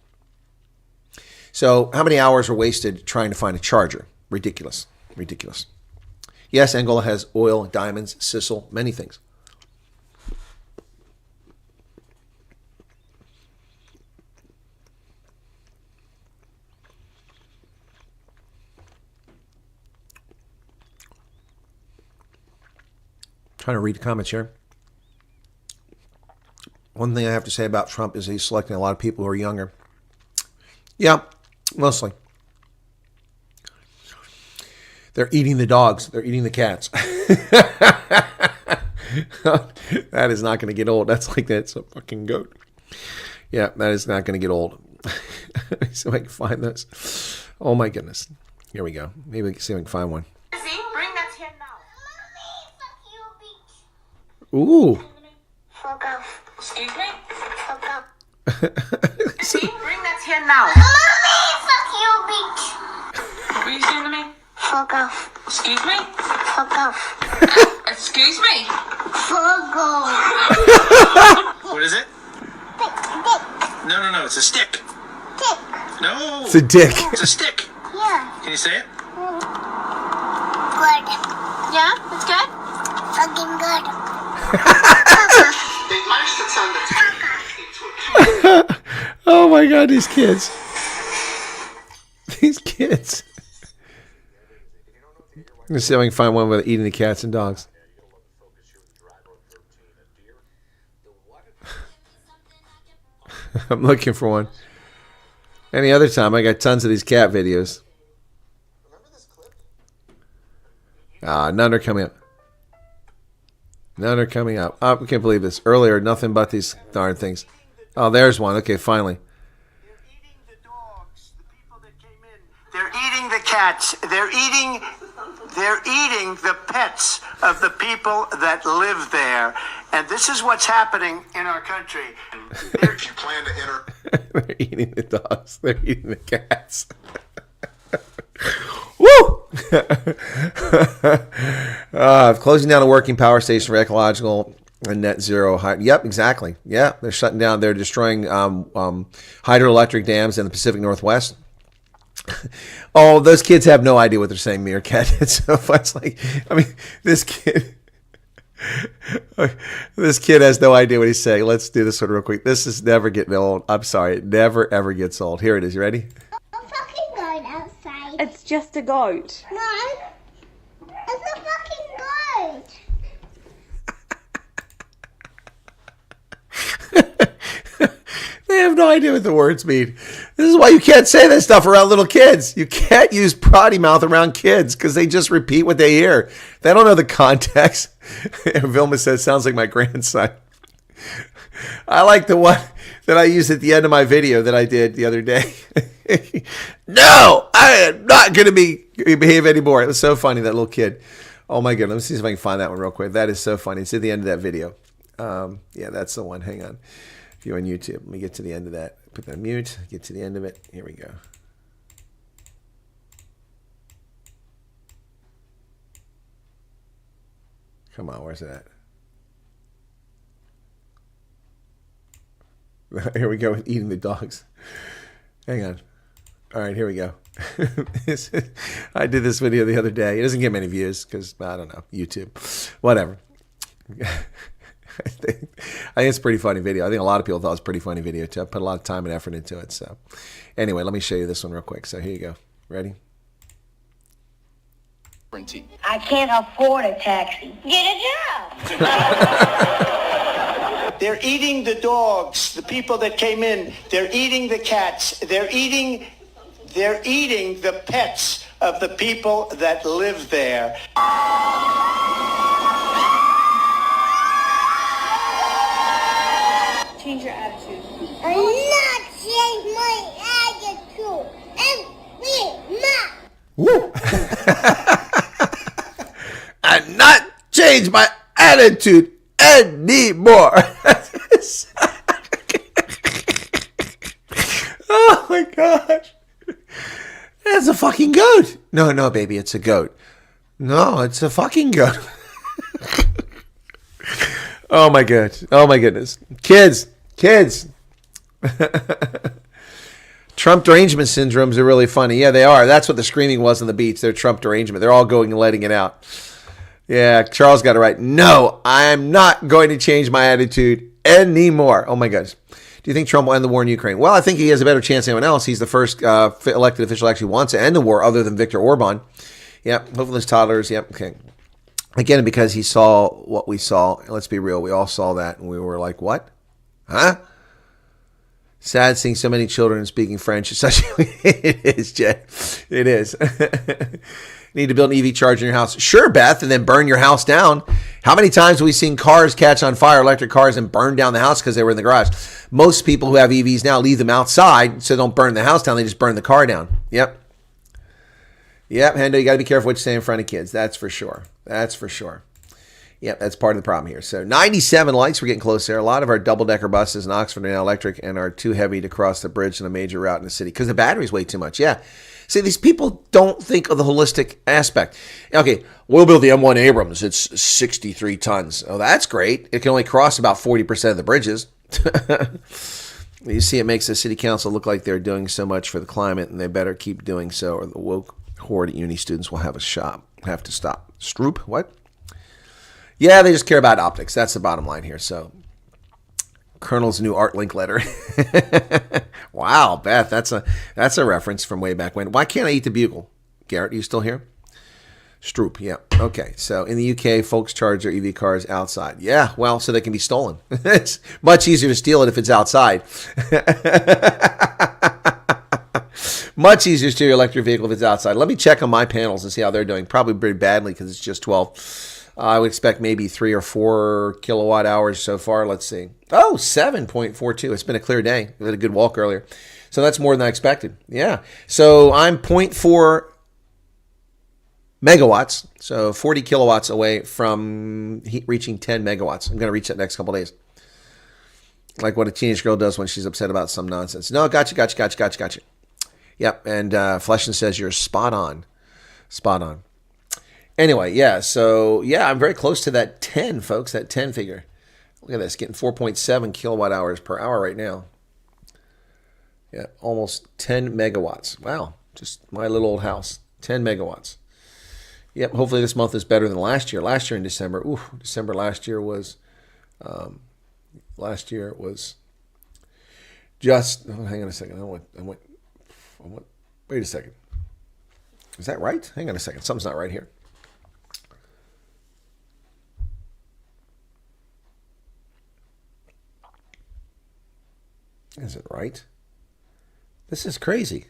So how many hours were wasted trying to find a charger? Ridiculous. Ridiculous. Yes, Angola has oil, diamonds, sisal, many things. Trying to read the comments here. One thing I have to say about Trump is he's selecting a lot of people who are younger. Yeah, mostly. They're eating the dogs. They're eating the cats. That is not going to get old. That's a fucking goat. Yeah, that is not going to get old. See if I can find this. Oh my goodness. Here we go. Maybe we can see if I can find one. Bring that here now. Ooh. Fuck off. Excuse me? Fuck off. So- Bring that here now. Mommy, fuck you, bitch. What are you saying to me? Fuck off. Excuse me? Fuck off. Excuse me? Fuck off. What is it? Dick. No, it's a stick. Dick. No. It's a dick. It's a stick. Yeah. Can you say it? Good. Yeah? It's good? Fucking good. They managed to turn the into a Oh my God, these kids. These kids. Let's see if I can find one with eating the cats and dogs. I'm looking for one. Any other time, I got tons of these cat videos. None are coming up. None are coming up. Oh, I can't believe this. Earlier, nothing but these darn things. Oh, there's one. Okay, finally. They're eating the dogs, the people that came in. They're eating the cats. They're eating the pets of the people that live there. And this is what's happening in our country. If you plan to enter... They're eating the dogs. They're eating the cats. Woo! Closing down a working power station for ecological and net zero. Yep, exactly. Yeah, they're shutting down. They're destroying hydroelectric dams in the Pacific Northwest. Oh, those kids have no idea what they're saying, meerkat. It's like, I mean, this kid has no idea what he's saying. Let's do this one real quick. This is never getting old. I'm sorry. It never, ever gets old. Here it is. You ready? A fucking goat outside. It's just a goat. No. It's a fucking goat. They have no idea what the words mean. This is why you can't say this stuff around little kids. You can't use potty mouth around kids because they just repeat what they hear. They don't know the context. Vilma says, sounds like my grandson. I like the one that I used at the end of my video that I did the other day. No, I am not going to behave anymore. It was so funny, that little kid. Oh my goodness. Let me see if I can find that one real quick. That is so funny. It's at the end of that video. Yeah, that's the one. Hang on. If you're on YouTube, let me get to the end of that. Put that on mute. Get to the end of it. Here we go. Come on, where's it at? Here we go with eating the dogs. Hang on. All right, here we go. I did this video the other day. It doesn't get many views because, I don't know, YouTube. Whatever. I think it's a pretty funny video. I think a lot of people thought it was a pretty funny video too. I put a lot of time and effort into it. So anyway, let me show you this one real quick. So here you go. Ready? I can't afford a taxi. Get a job. They're eating the dogs, the people that came in. They're eating the cats. They're eating the pets of the people that live there. Change your attitude. I'm not changing my attitude. Woo! I'm not change my attitude anymore. Oh my gosh. That's a fucking goat. No, baby, it's a goat. No, it's a fucking goat. Oh my god. Oh my goodness. Kids. Trump derangement syndromes are really funny. Yeah, they are. That's what the screaming was on the beach. They're Trump derangement. They're all going and letting it out. Yeah, Charles got it right. No, I'm not going to change my attitude anymore. Oh my gosh. Do you think Trump will end the war in Ukraine? Well, I think he has a better chance than anyone else. He's the first elected official who actually wants to end the war other than Viktor Orban. Yep, hopefully his toddlers. Yep, okay. Again, because he saw what we saw. Let's be real. We all saw that and we were like, what? Huh? Sad seeing so many children speaking French. It is, Jay. It is. Need to build an EV charger in your house. Sure, Beth, and then burn your house down. How many times have we seen cars catch on fire, electric cars, and burn down the house because they were in the garage? Most people who have EVs now leave them outside, so don't burn the house down. They just burn the car down. Yep. Yep, Hendo, you got to be careful what you say in front of kids. That's for sure. That's for sure. Yep, that's part of the problem here. So 97 likes. We're getting close there. A lot of our double-decker buses in Oxford are now electric and are too heavy to cross the bridge on a major route in the city because the batteries weigh too much. Yeah. See, these people don't think of the holistic aspect. Okay, we'll build the M1 Abrams. It's 63 tons. Oh, that's great. It can only cross about 40% of the bridges. You see, it makes the city council look like they're doing so much for the climate, and they better keep doing so, or the woke horde at uni students will have to stop. Stroop, what? Yeah, they just care about optics. That's the bottom line here. So, Colonel's new art link letter. Wow, Beth, that's a reference from way back when. Why can't I eat the bugle? Garrett, are you still here? Stroop, yeah. Okay, so in the UK, folks charge their EV cars outside. Yeah, well, so they can be stolen. It's much easier to steal it if it's outside. Much easier to steal your electric vehicle if it's outside. Let me check on my panels and see how they're doing. Probably pretty badly because it's just 12. I would expect maybe 3 or 4 kilowatt hours so far. Let's see. Oh, 7.42. It's been a clear day. We had a good walk earlier. So that's more than I expected. Yeah. So I'm 0.4 megawatts. So 40 kilowatts away from reaching 10 megawatts. I'm going to reach that next couple days. Like what a teenage girl does when she's upset about some nonsense. No, gotcha. Yep. And Fleshin says you're spot on. Spot on. Anyway, yeah, so, yeah, I'm very close to that 10, folks, that 10 figure. Look at this, getting 4.7 kilowatt hours per hour right now. Yeah, almost 10 megawatts. Wow, just my little old house, 10 megawatts. Yep, hopefully this month is better than last year. Last year in December, December last year was just, hang on a second, wait a second. Is that right? Hang on a second, something's not right here. Is it right? This is crazy.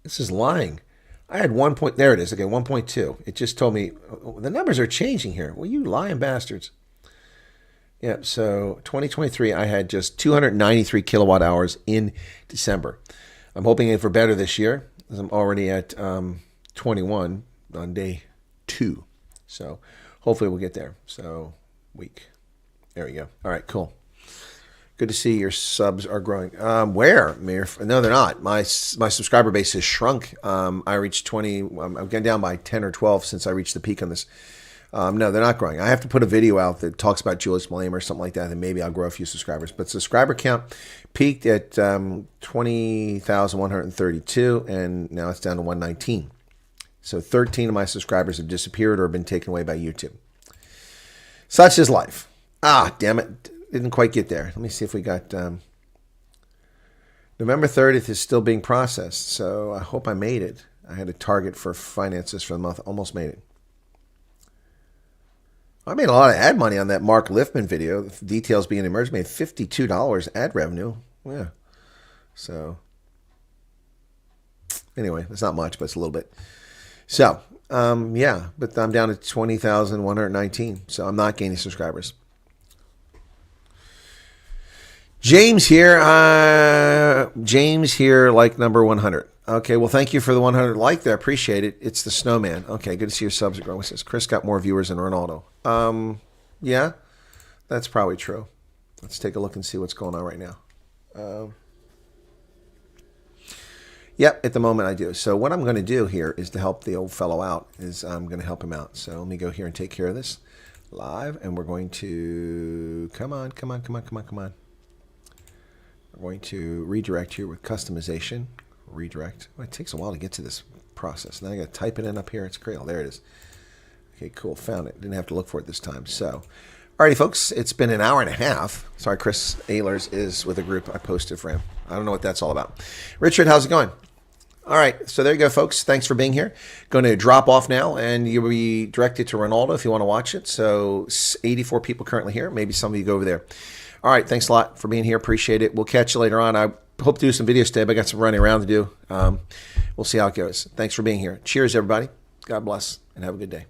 This is lying. I had 1 point. There it is. Okay, 1.2. It just told me the numbers are changing here. Well, you lying bastards. Yep. So 2023, I had just 293 kilowatt hours in December. I'm hoping for better this year, as I'm already at 21 on day 2. So hopefully we'll get there. So week. There we go. All right, cool. Good to see your subs are growing. Where, Mir? No, they're not. My subscriber base has shrunk. I reached 20. I'm getting down by 10 or 12 since I reached the peak on this. No, they're not growing. I have to put a video out that talks about Julius Malema or something like that, and maybe I'll grow a few subscribers. But subscriber count peaked at 20,132, and now it's down to 119. So 13 of my subscribers have disappeared or been taken away by YouTube. Such is life. Ah, damn it. Didn't quite get there. Let me see if we got... November 30th is still being processed, so I hope I made it. I had a target for finances for the month. Almost made it. I made a lot of ad money on that Mark Liffman video. The details being emerged. Made $52 ad revenue. Yeah. So, anyway, it's not much, but it's a little bit. So, yeah, but I'm down to 20,119, so I'm not gaining subscribers. James here, like number 100. Okay, well, thank you for the 100 like there. Appreciate it. It's the snowman. Okay, good to see your subs are growing. It says Chris got more viewers than Ronaldo. Yeah, that's probably true. Let's take a look and see what's going on right now. Yep, at the moment I do. So what I'm going to do here is to help the old fellow out. I'm going to help him out. So let me go here and take care of this live, and we're going to come on. We're going to redirect here with customization. Redirect. Well, it takes a while to get to this process. Now I got to type it in up here. It's Cradle. There it is. Okay, cool. Found it. Didn't have to look for it this time. So, alrighty, folks. It's been an hour and a half. Sorry, Chris Ehlers is with a group I posted for him. I don't know what that's all about. Richard, how's it going? All right, so there you go, folks. Thanks for being here. Going to drop off now, and you'll be directed to Ronaldo if you want to watch it. So 84 people currently here. Maybe some of you go over there. All right, thanks a lot for being here. Appreciate it. We'll catch you later on. I hope to do some videos today, but I got some running around to do. We'll see how it goes. Thanks for being here. Cheers, everybody. God bless, and have a good day.